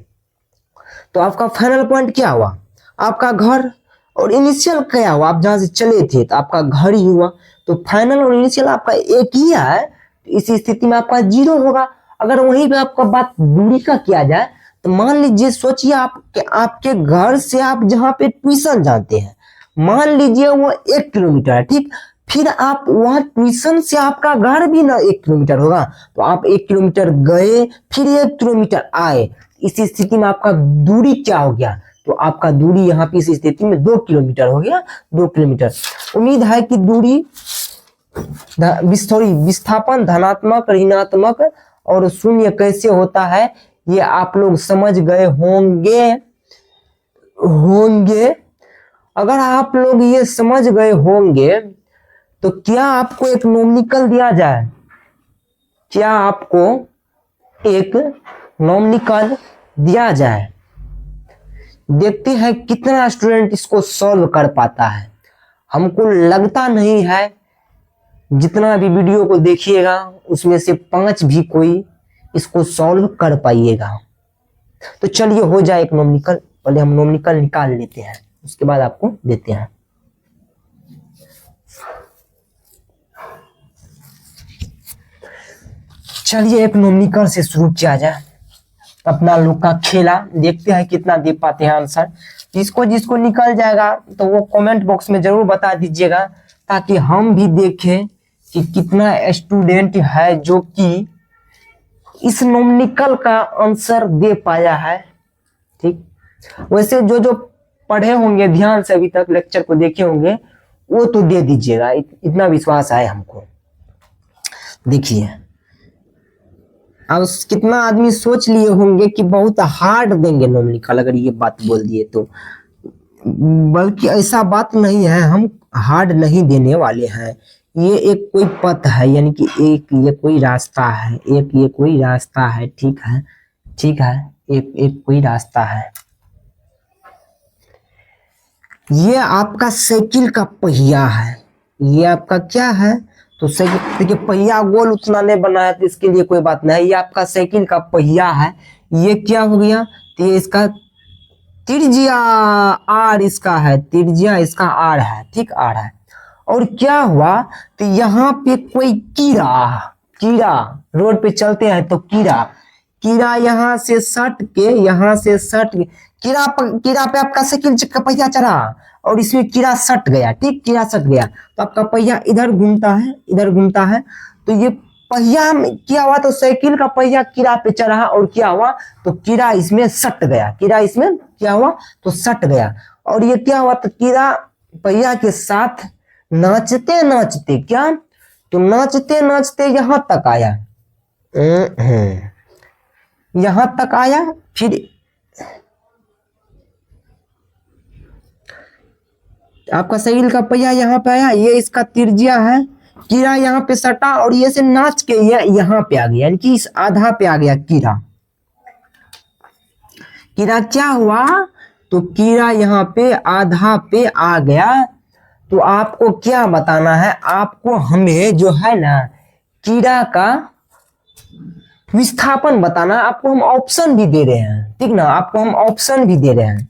तो आपका फाइनल पॉइंट क्या हुआ, आपका घर। और इनिशियल क्या हुआ, आप जहां से चले थे तो आपका घर ही हुआ। तो फाइनल और इनिशियल आपका एक ही है, इस स्थिति में आपका 0 होगा। अगर वहीं पे आपका बात दूरी का किया जाए, तो मान लीजिए, सोचिए आपके घर से आप जहां पे ट्यूशन जाते हैं, मान लीजिए वो 1 किलोमीटर है, ठीक। फिर आप वहां ट्यूशन से आपका घर भी ना 1 किलोमीटर होगा, तो आप 1 किलोमीटर गए, फिर 1 किलोमीटर आए। इस स्थिति में आपका दूरी क्या हो गया, तो आपका दूरी यहाँ पे इस स्थिति में 2 किलोमीटर हो गया, 2 किलोमीटर। उम्मीद है कि दूरी विस्थापन धनात्मक, ऋणात्मक और शून्य कैसे होता है ये आप लोग समझ गए होंगे। अगर आप लोग ये समझ गए होंगे तो क्या आपको एक नोमिनिकल दिया जाए, क्या आपको एक नोमिनिकल दिया जाए, देखते हैं कितना स्टूडेंट इसको सॉल्व कर पाता है। हमको लगता नहीं है जितना भी वीडियो को देखिएगा उसमें से 5 भी कोई इसको सॉल्व कर पाइएगा। तो चलिए हो जाए एक नोमिनिकल, पहले हम नोमिनिकल निकाल लेते हैं, उसके बाद आपको देते हैं। चलिए एक नोमिनिकल से शुरू किया जाए, अपना लोग का खेला, देखते हैं कितना दे पाते हैं आंसर। जिसको निकल जाएगा तो वो कमेंट बॉक्स में जरूर बता दीजिएगा, ताकि हम भी देखें कि कितना स्टूडेंट है जो कि इस नोमिनिकल का आंसर दे पाया है, ठीक। वैसे जो पढ़े होंगे ध्यान से, अभी तक लेक्चर को देखे होंगे, वो तो दे दीजिएगा, इतना विश्वास है हमको। देखिए अब कितना आदमी सोच लिए होंगे कि बहुत हार्ड देंगे नोमिनिकल, अगर ये बात बोल दिए तो, बल्कि ऐसा बात नहीं है, हम हार्ड नहीं देने वाले हैं। ये एक कोई पथ है, यानी कि एक ये कोई रास्ता है, एक ये कोई रास्ता है, ठीक है, ठीक है, एक कोई रास्ता है। ये आपका साइकिल का पहिया है, ये आपका क्या है, तो साइकिल, देखिए पहिया गोल उतना नहीं बना है तो इसके लिए कोई बात नहीं, ये आपका साइकिल का पहिया है। ये क्या हो गया, तो ये इसका त्रिज्या आर इसका है, त्रिज्या इसका आर है, ठीक, आर है। और क्या हुआ, तो यहाँ पे कोई कीड़ा रोड पे चलते हैं तो कीड़ा यहाँ से सट के कीड़ा पे आपका साइकिल का पहिया चढ़ा और इसमें कीड़ा सट गया, ठीक, कीड़ा सट गया तो आपका पहिया इधर घूमता है, तो ये पहिया में क्या हुआ, तो साइकिल का पहिया कीड़ा पे चढ़ा और क्या हुआ, तो कीड़ा इसमें सट गया, कीड़ा इसमें क्या हुआ, तो सट गया। और ये क्या हुआ, तो कीड़ा पहिया के साथ नाचते क्या, तो नाचते यहां तक आया, यहां तक आया, फिर आपका साइकिल का पहिया यहाँ पे आया, ये इसका त्रिज्या है, कीड़ा यहाँ पे सटा और ये से नाच के ये यहाँ पे आ गया, यानी कि इस आधा पे आ गया कीड़ा क्या हुआ, तो कीड़ा यहाँ पे आधा पे आ गया। तो आपको क्या बताना है, आपको हमें जो है ना कीड़ा का विस्थापन बताना, आपको हम ऑप्शन भी दे रहे हैं, ठीक ना, आपको हम ऑप्शन भी दे रहे हैं,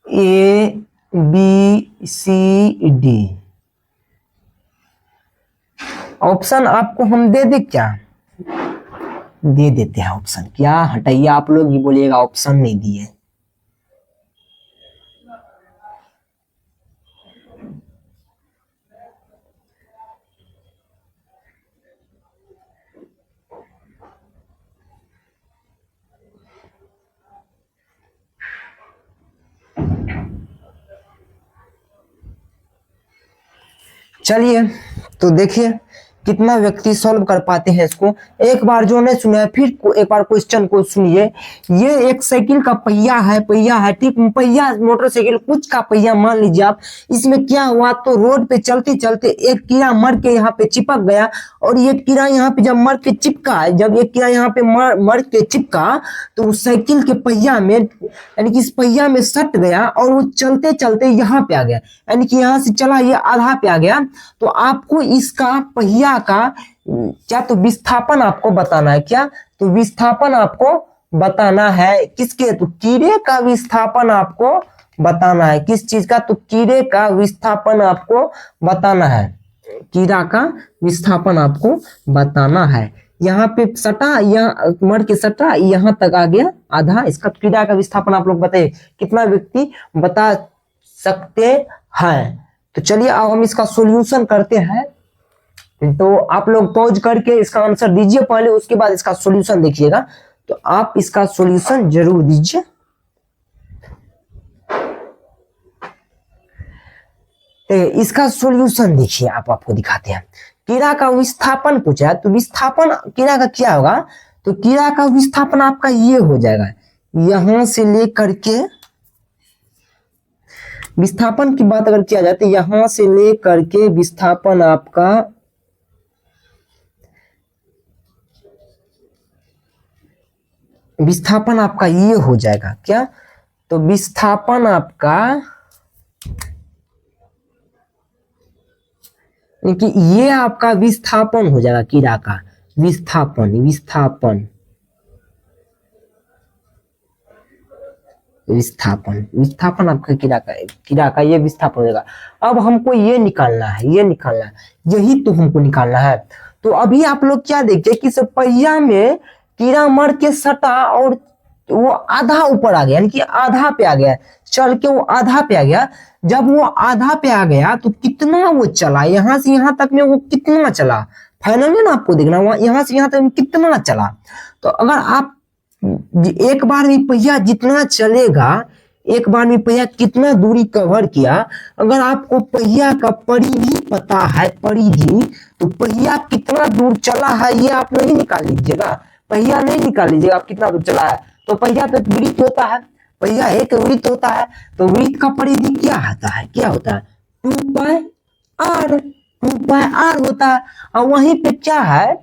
A B C D option आपको हम दे दे क्या, दे देते हैं ऑप्शन, क्या हटाइए, आप लोग ही बोलिएगा ऑप्शन नहीं दिए। चलिए तो देखिए कितना व्यक्ति सॉल्व कर पाते हैं इसको। एक बार जो नहीं सुना है फिर एक बार क्वेश्चन को सुनिए। ये एक साइकिल का पहिया है ठीक, पहिया मोटरसाइकिल कुछ का पहिया मान लीजिए आप। इसमें क्या हुआ तो रोड पे चलते चलते एक कीड़ा मर के यहाँ पे चिपक गया, और ये कीड़ा यहाँ पे जब मर के चिपका, जब एक कीड़ा यहाँ पे मर के चिपका तो उस साइकिल के पहिया में, यानी कि इस पहिया में सट गया और वो चलते चलते यहाँ पे आ गया, यानी कि यहाँ से चला ये आधा पे आ गया। तो आपको इसका पहिया का क्या तो विस्थापन आपको बताना है। क्या तो विस्थापन आपको बताना है किसके, तो कीड़े का विस्थापन आपको बताना है। किस चीज का, तो कीड़े का विस्थापन आपको बताना है। कीड़ा का विस्थापन आपको बताना है। यहाँ पे सटा, यहाँ मर के सटा यहाँ तक आ गया आधा, इसका कीड़ा का विस्थापन आप लोग बताइए कितना व्यक्ति बता सकते हैं। तो चलिए अब हम इसका सॉल्यूशन करते हैं। तो आप लोग पॉज करके इसका आंसर दीजिए पहले, उसके बाद इसका सॉल्यूशन देखिएगा। तो आप इसका सॉल्यूशन जरूर दीजिए। इसका सॉल्यूशन देखिए, आपको दिखाते हैं। कीड़ा का विस्थापन पूछा है, तो विस्थापन कीड़ा का क्या होगा, तो कीड़ा का विस्थापन आपका ये हो जाएगा, यहां से लेकर के, विस्थापन की बात अगर किया जाए तो यहां से लेकर के विस्थापन आपका ये हो जाएगा। क्या तो विस्थापन आपका, कि ये आपका विस्थापन हो जाएगा कीड़ा का विस्थापन आपका कीड़ा का ये विस्थापन हो जाएगा। अब हमको ये निकालना है, यही तो हमको निकालना है। तो अभी आप लोग क्या देखिए कि पहिया में कीड़ा मर के सटा और वो आधा ऊपर आ गया, यानी कि आधा पे आ गया, चल के वो आधा पे आ गया। जब वो आधा पे आ गया तो कितना वो चला, यहां से यहां तक में वो कितना चला, फाइनल ना आपको देखना हुआ यहां से यहां तक में कितना चला। तो अगर आप एक बार में पहिया जितना चलेगा, एक बार में पहिया कितना दूरी कवर किया, अगर आपको पहिया का परिधि पता है, परिधि, तो पहिया कितना दूर चला है ये आप नहीं निकाल लीजिएगा, पहिया नहीं निकाल लीजिएगा आप कितना दूर चला है। तो पहिया तो वृत्त होता है, पहिया एक वृत्त होता है, तो वृत्त का परिधि क्या होता है 2πr होता है। और वहीं पे क्या है,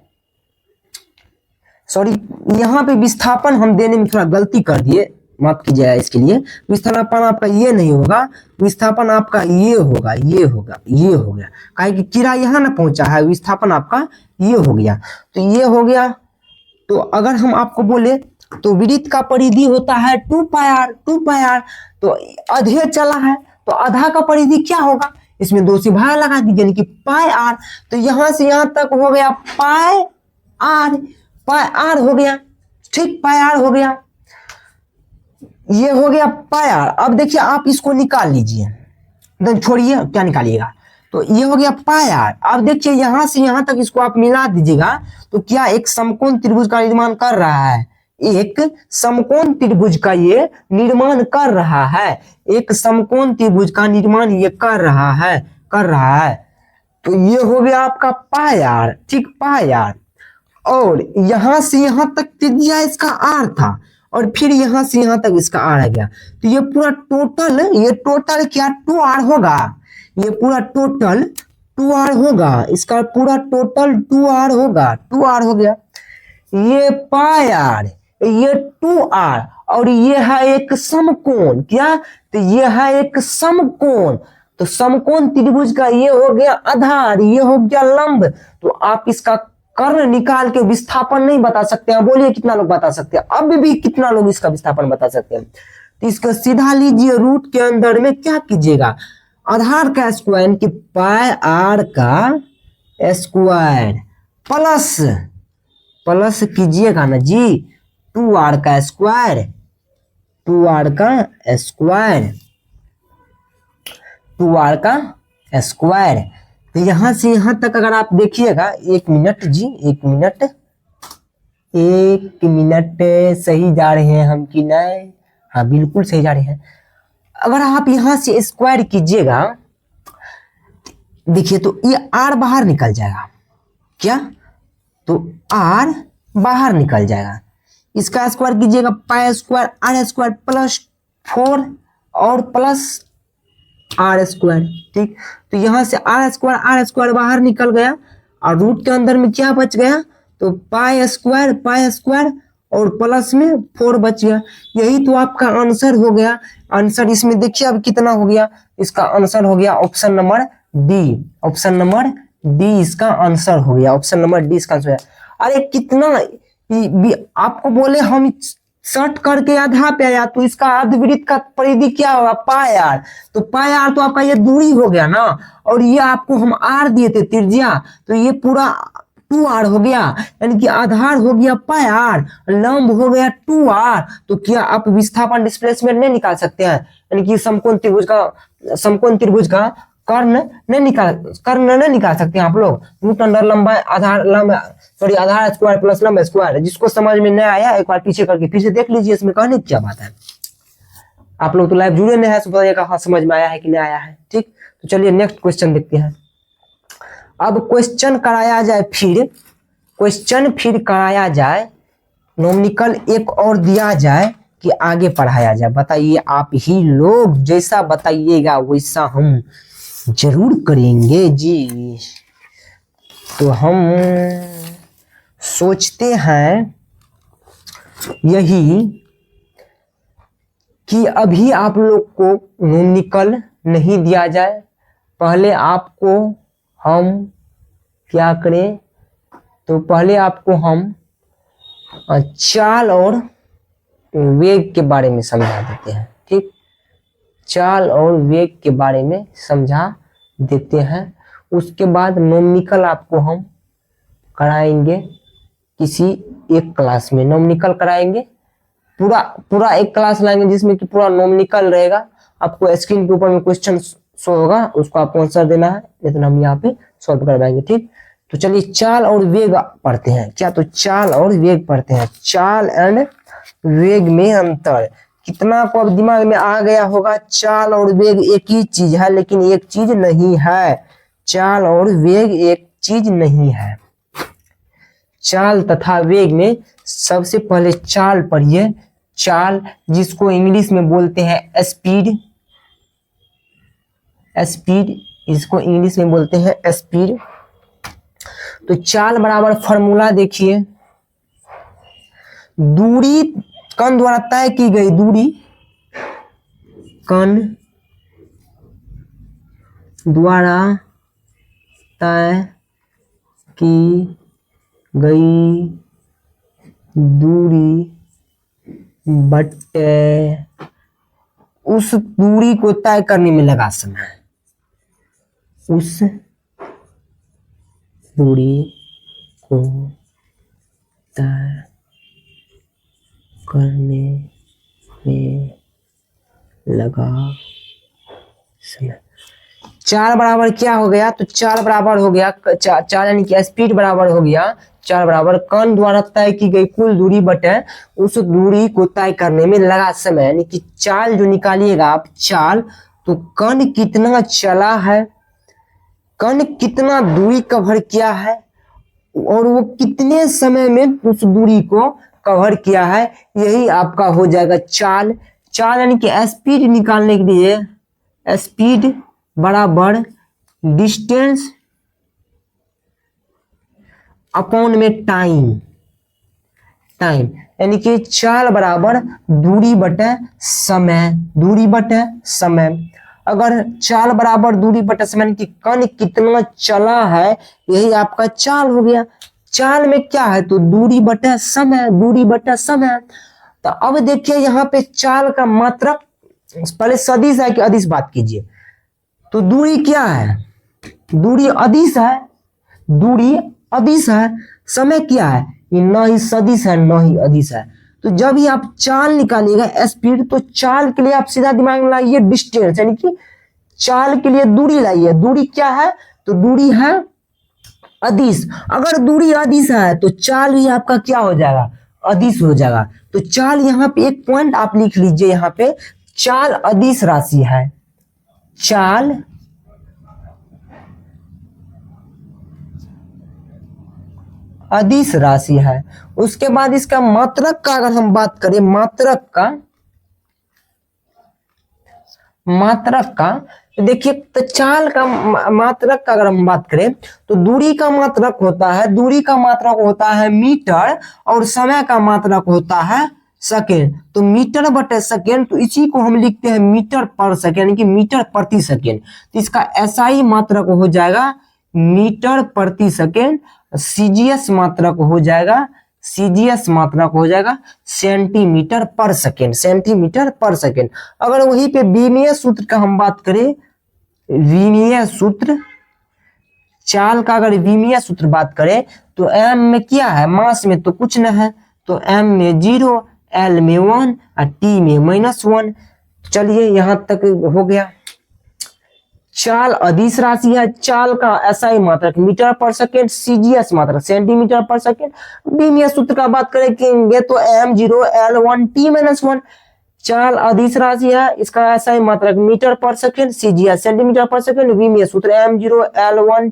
सॉरी यहाँ पे विस्थापन हम देने में थोड़ा गलती कर दिए, माफ कीजिएगा इसके लिए। विस्थापन आपका ये नहीं होगा, विस्थापन आपका ये हो गया, काहे कि कीड़ा यहाँ ना पहुंचा है, विस्थापन आपका ये हो गया। तो ये हो गया। तो अगर हम आपको बोले तो वृत्त का परिधि होता है 2πr, तो आधे चला है तो आधा का परिधि क्या होगा, इसमें 2 से भाग लगा दीजिए, यानी कि πr। तो यहां से यहां तक हो गया πr हो गया, ठीक, πr हो गया, ये हो गया πr। अब देखिए आप इसको निकाल लीजिए, छोड़िए क्या निकालिएगा, तो ये हो गया πr। अब देखिए यहां से यहां तक इसको आप मिला दीजिएगा, तो क्या एक समकोण त्रिभुज का निर्माण कर रहा है, एक समकोण त्रिभुज का ये निर्माण कर रहा है, एक समकोण त्रिभुज का निर्माण ये कर रहा है। तो ये हो गया आपका πr, ठीक, πr। और यहां से यहां तक त्रिज्या इसका r था, और फिर यहां से यहां तक इसका r आ गया। तो ये पूरा टोटल क्या 2r होगा, ये पूरा टोटल 2r होगा, इसका पूरा टोटल 2r होगा, 2r हो गया। ये πr, ये 2r, और ये है एक समकोण, क्या, तो ये है एक समकोण। तो समकोण त्रिभुज का ये हो गया आधार, ये हो गया लंब। तो आप इसका कर्ण निकाल के विस्थापन नहीं बता सकते हैं, बोलिए कितना लोग बता सकते हैं, अब भी कितना लोग इसका विस्थापन बता सकते हैं। तो इसका सीधा लीजिए, रूट के अंदर में क्या कीजिएगा, आधार का स्क्वायर कि πr का स्क्वायर प्लस कीजिएगा ना जी 2r का स्क्वायर, 2r का स्क्वायर। तो यहां से यहां तक अगर आप देखिएगा, 1 मिनट जी, 1 मिनट सही जा रहे हैं हम कि नहीं, हाँ बिल्कुल सही जा रहे हैं। अगर आप यहां से स्क्वायर कीजिएगा, देखिए तो ये r बाहर निकल जाएगा, क्या, तो r बाहर निकल जाएगा, इसका स्क्वायर कीजिएगा pi square r square plus 4 और प्लस आर स्क्वायर। ठीक, तो यहां से आर स्क्वायर बाहर निकल गया और रूट के अंदर में क्या बच गया, तो पाई स्क्वायर और प्लस में 4 बच गया। यही तो आपका आंसर हो गया। आंसर इसमें देखिए अब कितना हो गया, इसका आंसर हो गया option number D. Option number D इसका आंसर हो गया। ऑप्शन नंबर डी इसका आंसर है। अरे कितना आपको बोले हम शॉर्ट करके आधा पे आया, तो इसका अर्धवृत्त का परिधि क्या होगा, पाई आर। तो पाई आर तो आपका ये दूरी हो गया ना, और ये आपको हम आर दिए थे त्रिज्या, तो ये पूरा 2r हो गया, यानी कि आधार हो गया पाई आर, लंब हो गया 2r। तो क्या आप विस्थापन डिस्प्लेसमेंट नहीं निकाल सकते हैं, यानी कि समकोण त्रिभुज का कर्ण नहीं निकाल सकते हैं आप लोग। रूट अंडर लंबाई आधार स्क्वायर प्लस लंब स्क्वायर। जिसको समझ में नहीं आया एक बार पीछे करके फिर से देख लीजिए, इसमें कहने की क्या बात है। आप लोग तो लाइव जुड़े नहीं है, बताइएगा हाँ समझ में आया है कि नहीं आया है। ठीक, तो चलिए नेक्स्ट क्वेश्चन देखते हैं। अब क्वेश्चन कराया जाए, नोमिनिकल एक और दिया जाए कि आगे पढ़ाया जाए। बताइए, आप ही लोग जैसा बताइएगा वैसा हम जरूर करेंगे जी। तो हम सोचते हैं यही कि अभी आप लोग को नोमिनिकल नहीं दिया जाए, पहले आपको हम क्या करें, तो पहले आपको हम चाल और वेग के बारे में समझा देते हैं। ठीक, चाल और वेग के बारे में समझा देते हैं। उसके बाद नोमिनिकल आपको हम कराएंगे किसी एक क्लास में, नोमिनिकल कराएंगे पूरा एक क्लास लाएंगे जिसमें कि पूरा नोमिनिकल रहेगा। आपको स्क्रीन के ऊपर में क्वेश्चन शो होगा, उसको आपको आंसर देना है, लेकिन हम यहाँ पे सॉल्व करवाएंगे। ठीक, तो चलिए चाल और वेग पढ़ते हैं। क्या, तो चाल और वेग पढ़ते हैं। चाल एंड वेग में अंतर कितना को अब दिमाग में आ गया होगा। चाल और वेग एक ही चीज है, लेकिन एक चीज नहीं है। चाल और वेग एक चीज नहीं है। चाल तथा वेग में सबसे पहले चाल पढ़िए। चाल जिसको इंग्लिश में बोलते हैं स्पीड, इसको इंग्लिश में बोलते हैं स्पीड। तो चाल बराबर फॉर्मूला देखिए, दूरी कण द्वारा तय की गई दूरी, कण द्वारा तय की गई दूरी बटे उस दूरी को तय करने में लगा समय, उस दूरी को तय करने में लगा समय। चाल बराबर क्या हो गया, तो चाल बराबर हो गया चाल यानी कि स्पीड बराबर हो गया चाल बराबर कण द्वारा तय की गई कुल दूरी बटे उस दूरी को तय करने में लगा समय। यानी कि चाल जो निकालिएगा आप चाल, तो कण कितना चला है, कण कितना दूरी कवर किया है और वो कितने समय में उस दूरी को कवर किया है, यही आपका हो जाएगा चाल। चाल यानी कि स्पीड निकालने के लिए स्पीड बराबर डिस्टेंस अपॉन में टाइम, यानी कि चाल बराबर दूरी बटे समय, दूरी बटे समय। अगर चाल बराबर दूरी बटे समय यानी कि कण कितना चला है, यही आपका चाल हो गया। चाल में क्या है, तो दूरी बटे समय, दूरी बटे समय। तो अब देखिए यहाँ पे चाल का मात्रक, पहले सदिश है कि अदिश बात कीजिए। तो दूरी क्या है, दूरी अदिश है, दूरी अदिश है। समय क्या है, ये न ही सदिश है न ही अदिश है। तो जब ही आप चाल निकालिएगा स्पीड, तो चाल के लिए आप सीधा दिमाग में लाइए डिस्टेंस, यानी कि चाल के लिए दूरी लाइए। दूरी क्या है, तो दूरी है अदिश। अगर दूरी अदिश है तो चाल भी आपका क्या हो जाएगा, अदिश हो जाएगा। तो चाल यहाँ पे एक पॉइंट आप लिख लीजिए, यहाँ पे चाल अदिश राशि है। चाल अदिश राशि है। उसके बाद इसका मात्रक का अगर हम बात करें, मात्रक का तो देखिए, तो चाल का मात्रक का अगर हम बात करें तो दूरी का मात्रक होता है मीटर, और समय का मात्रक होता है सेकेंड। तो मीटर बटे सेकेंड, तो इसी को हम लिखते हैं मीटर पर सेकेंड, यानी कि मीटर प्रति सेकेंड। तो इसका एसआई मात्रक हो जाएगा मीटर प्रति सेकेंड, सीजीएस मात्रक हो जाएगा सेंटीमीटर पर सेकेंड। अगर वहीं पे विमीय सूत्र का हम बात करें, विमीय सूत्र चाल का अगर विमीय सूत्र बात करें तो एम में क्या है, मास में तो कुछ न है, तो एम में 0, एल में 1 और टी में -1। चलिए यहां तक हो गया। चाल अदिश राशि है, चाल का एसआई मात्रक मीटर पर सेकेंड, सीजीएस मात्रक सेंटीमीटर पर सेकेंड। विमीय सूत्र का बात करेंगे तो m0 l1 t-1। चाल अदिश राशि है, इसका एसआई मात्रक मीटर पर सेकेंड, सीजीएस सेंटीमीटर पर सेकेंड। विमीय सूत्र m0 l1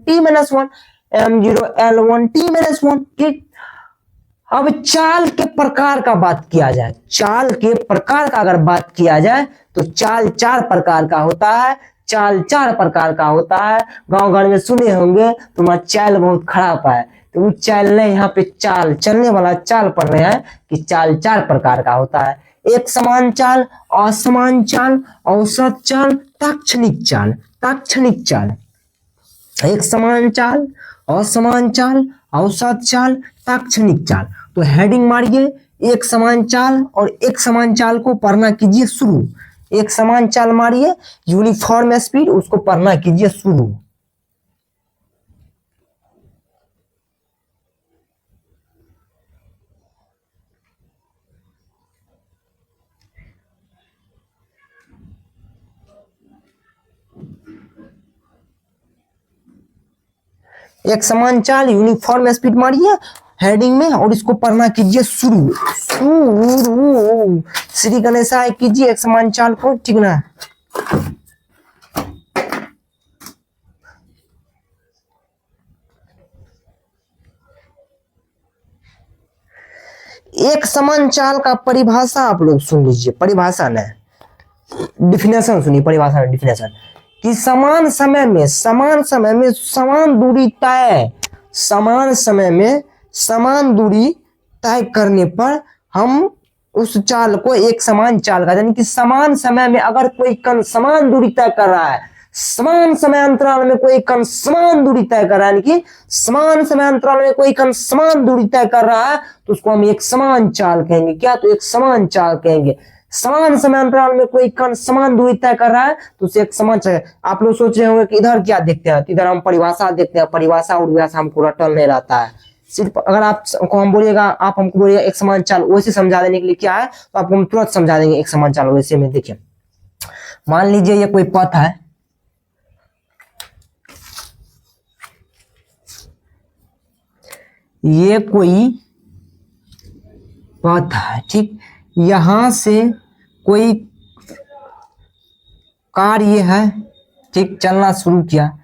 t-1। ठीक, अब चाल के प्रकार का बात किया जाए, चाल के प्रकार का अगर बात किया जाए तो चाल 4 प्रकार का होता है। गांव घर में सुने होंगे तुम्हारा चाल बहुत खराब है, तो वो चाल नहीं, यहाँ पे चाल चलने वाला चाल पढ़ रहे हैं कि चाल 4 प्रकार का होता है। एक समान चाल, असमान चाल, औसत चाल, ताक्षणिक चाल। एक समान चाल, असमान चाल, औसत चाल, ताक्षणिक चाल। तो हेडिंग मारिए, एक समान चाल और एक समान चाल को पढ़ना कीजिए शुरू। एक समान चाल मारिए, यूनिफॉर्म स्पीड, उसको पढ़ना कीजिए शुरू। एक समान चाल यूनिफॉर्म स्पीड मारिए हेडिंग में और इसको पढ़ना कीजिए शुरू। श्री गणेशाय कीजिए एक समान चाल को, ठीक ना। एक समान चाल का परिभाषा आप लोग सुन लीजिए, परिभाषा न डिफिनेशन सुनिए, परिभाषा डिफिनेशन कि समान समय में समान दूरी तय, समान दूरी तय करने पर हम उस चाल को एक समान चाल का, यानी कि समान समय में अगर कोई कण समान दूरी तय कर रहा है, समान समय अंतराल में कोई कण समान दूरी तय कर रहा है, यानी कि समान समय अंतराल में कोई कण समान दूरी तय कर रहा है, तो उसको हम एक समान चाल कहेंगे। क्या? तो एक समान चाल कहेंगे। समान समय अंतराल में कोई कण समान दूरी तय कर रहा है तो उसे एक समान चाल। आप लोग सोच रहे होंगे कि इधर क्या देखते हैं, इधर हम परिभाषा देखते हैं, परिभाषा और व्यास हमको रटल नहीं रहता है। सिर्फ अगर आप हम बोलिएगा, आप हमको बोलिएगा एक समान चाल वैसे समझा देने के लिए क्या है, तो आपको हम तुरंत समझा देंगे एक समान चाल वैसे में। देखिए मान लीजिए ये कोई पथ है, ये कोई पथ है, ठीक। यहां से कोई कार ये है, ठीक, चलना शुरू किया।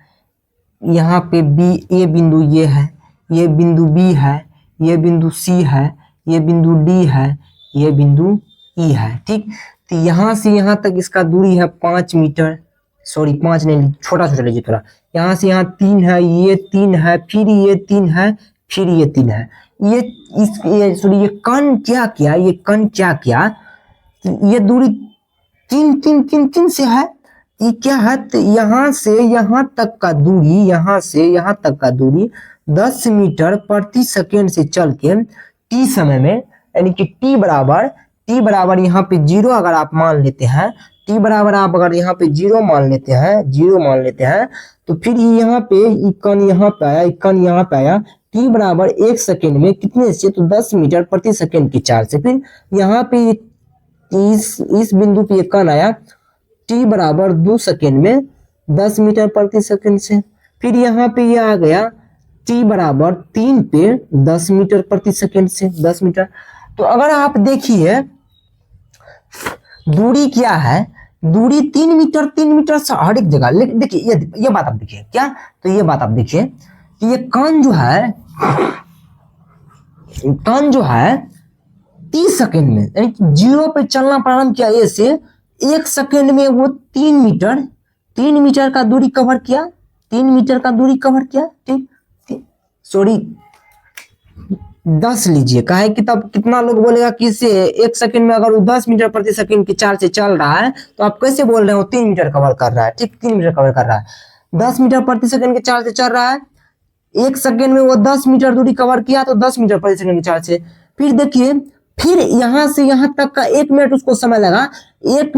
यहाँ पे बी, ए बिंदु ये है, ये बिंदु बी है, ये बिंदु सी है, ये बिंदु डी है, ये बिंदु ई है, ठीक। तो यहाँ से यहाँ तक इसका दूरी है 5 मीटर, सॉरी 5 नहीं, छोटा छोटा लीजिए थोड़ा। यहाँ से यहाँ 3 है, ये 3 है, फिर ये 3 है, फिर ये 3 है। ये कण क्या किया, ये कण क्या किया, ये दूरी 3 से है। ये क्या है, तो यहाँ से यहाँ तक का दूरी, यहाँ से यहाँ तक का दूरी 10 मीटर प्रति सेकेंड से चल के टी समय में, यानी कि टी बराबर यहाँ पे 0 अगर आप मान लेते हैं, टी बराबर आप अगर यहाँ पे 0 मान लेते हैं, तो फिर यहाँ पे कण यहाँ पे आया, कण यहाँ पे आया। टी बराबर 1 सेकेंड में कितने से, तो 10 मीटर प्रति सेकेंड की चाल से। फिर यहाँ पे इस बिंदु पे कण आया, टी बराबर 2 सेकेंड में 10 मीटर प्रति सेकेंड से। फिर यहाँ पे ये आ गया टी बराबर 3 पे 10 मीटर प्रति सेकेंड से, 10 मीटर। तो अगर आप देखिए दूरी क्या है, दूरी 3 मीटर से हर एक जगह। लेकिन देखिए ये बात आप देखिए क्या, तो ये बात आप देखिए कि ये कण जो है, कण जो है 30 सेकंड में, यानी कि 0 पे चलना प्रारंभ किया ए से, 1 सेकंड में वो 3 मीटर का दूरी कवर किया, 3 मीटर का दूरी कवर किया। ठीक, सॉरी 10 लीजिए, काहे कि तब कितना लोग बोलेगा कि इसे 1 सेकंड में अगर वो 10 मीटर प्रति सेकंड की चाल से चल रहा है तो आप कैसे बोल रहे हो 3 मीटर कवर कर रहा है। ठीक, 3 मीटर कवर कर रहा है, 10 मीटर प्रति सेकंड की चाल से चल रहा है, 1 सेकंड में वो 10 मीटर दूरी कवर किया तो 10 मीटर प्रति सेकंड की चाल से। फिर देखिए, फिर यहां से यहां तक का 1 मिनट उसको समय लगा, 1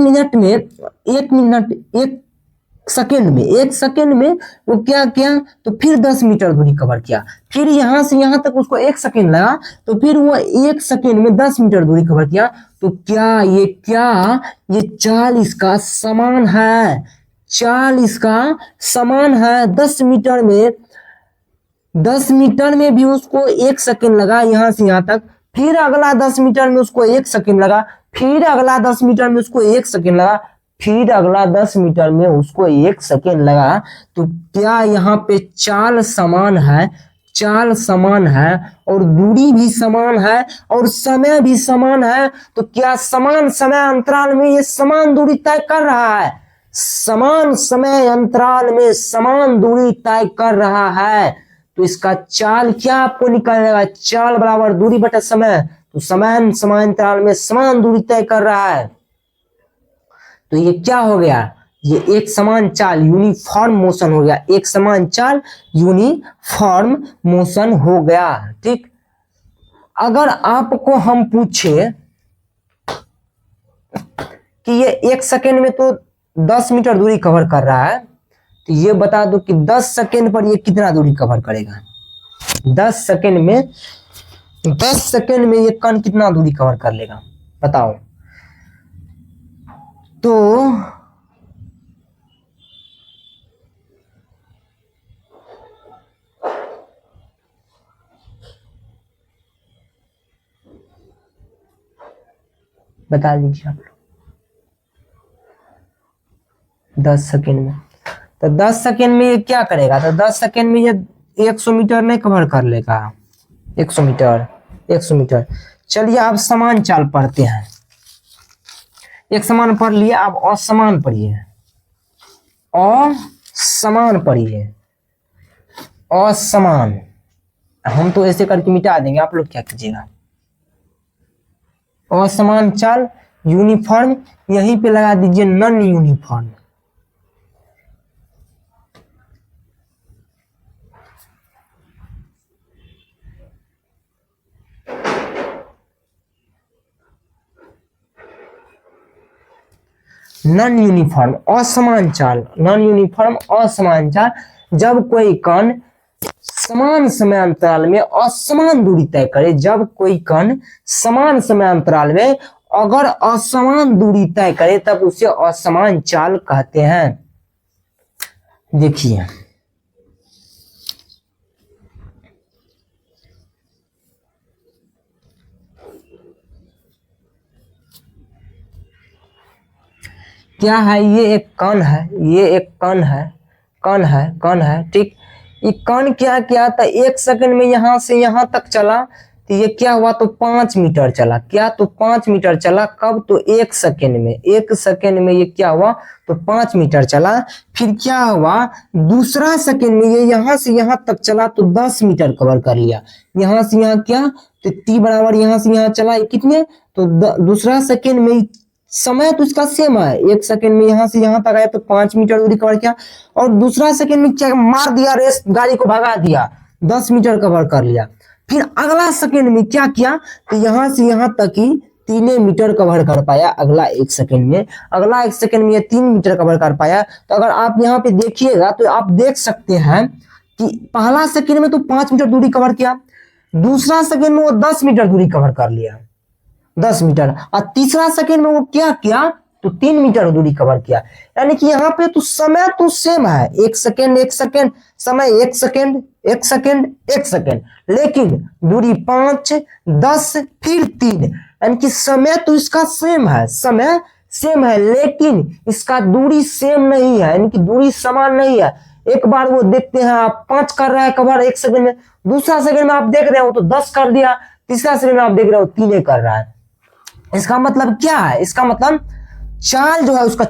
सेकंड में वो क्या किया तो फिर 10 मीटर दूरी कवर किया। फिर यहां से यहां तक उसको 1 सेकंड लगा तो फिर वो 1 सेकंड में 10 मीटर दूरी कवर किया। तो क्या ये चाल इसका समान है, चाल इसका समान है। 10 मीटर में भी उसको 1 सेकंड लगा यहां से यहां तक, फिर अगला 10 मीटर में उसको 1 सेकंड लगा, फिर अगला 10 मीटर में उसको 1 सेकंड लगा, फिर अगला 10 मीटर में उसको 1 सेकंड लगा। तो क्या यहाँ पे चाल समान है, चाल समान है और दूरी भी समान है और समय भी समान है। तो क्या समान समय अंतराल में ये समान दूरी तय कर रहा है, समान समय अंतराल में समान दूरी तय कर रहा है। तो इसका चाल क्या आपको निकालेगा, चाल बराबर दूरी बटा समय, तो समान समय अंतराल में समान दूरी तय कर रहा है। तो ये क्या हो गया, ये एक समान चाल यूनिफॉर्म मोशन हो गया, एक समान चाल यूनिफॉर्म मोशन हो गया। ठीक, अगर आपको हम पूछे कि ये 1 सेकंड में तो 10 मीटर दूरी कवर कर रहा है, तो ये बता दो कि 10 सेकंड पर ये कितना दूरी कवर करेगा। 10 सेकंड में ये कण कितना दूरी कवर कर लेगा बताओ। तो बता दीजिए आप लोग 10 सेकंड में, तो 10 सेकंड में ये क्या करेगा, तो 10 सेकंड में ये 100 मीटर नहीं कवर कर लेगा, 100 मीटर। चलिए आप समान चाल पढ़ते हैं, एक समान पढ़ लिए, आप असमान पढ़िए, असमान पढ़िए, असमान। हम तो ऐसे करके मिटा देंगे, आप लोग क्या कीजिएगा। असमान चाल यूनिफॉर्म यहीं पे लगा दीजिए नॉन यूनिफॉर्म। नॉन यूनिफॉर्म असमान चाल, नॉन यूनिफॉर्म असमान चाल, जब कोई कण समान समय अंतराल में असमान दूरी तय करे, जब कोई कण समान समय अंतराल में अगर असमान दूरी तय करे तब उसे असमान चाल कहते हैं। देखिए क्या है, ये एक कण है, ये एक कण है। ठीक, ये कण क्या किया था, 1 सेकंड में यहां से यहां तक चला, तो ये क्या हुआ तो 5 मीटर चला, क्या तो 5 मीटर चला, कब तो 1 सेकंड में, 1 सेकंड में ये क्या हुआ तो 5 मीटर चला। फिर क्या हुआ, दूसरा सेकंड में ये यहां से यहां तक चला तो 10 मीटर कवर कर लिया, यहां से यहां क्या तो t बराबर यहां से यहां चला कितने तो दूसरा सेकंड में समय तो इसका सेम है, 1 सेकंड में यहां से यहां तक आया तो 5 मीटर दूरी कवर किया, और दूसरा सेकंड में क्या मार दिया, रेस गाड़ी को भगा दिया, 10 मीटर कवर कर लिया। फिर अगला सेकंड में क्या किया तो यहां से यहां तक ही 3 मीटर कवर कर पाया, अगला 1 सेकंड में, अगला 1 सेकंड में ये 3 मीटर कवर कर पाया। तो अगर आप यहाँ पे देखिएगा तो आप देख सकते हैं कि पहला सेकंड में तो 5 मीटर दूरी कवर किया, दूसरा सेकंड में वो 10 मीटर दूरी कवर कर लिया, 10 मीटर, और तीसरा सेकंड में वो क्या किया तो 3 मीटर दूरी कवर किया। यानी कि यहाँ पे तो समय तो सेम है, 1 सेकंड समय 1 सेकंड, लेकिन दूरी 5 10 फिर 3, यानी कि समय तो इसका सेम है, समय सेम है, लेकिन इसका दूरी सेम नहीं है, यानी कि दूरी समान नहीं है। एक बार वो देखते हैं आप 5 कर रहा है कवर 1 सेकंड में, दूसरा सेकंड में आप देख रहे हो तो 10 कर दिया, तीसरा श्रेणी में आप देख रहे हो 3 कर रहा है। इसका मतलब क्या है? इसका मतलब चाल जो है उसका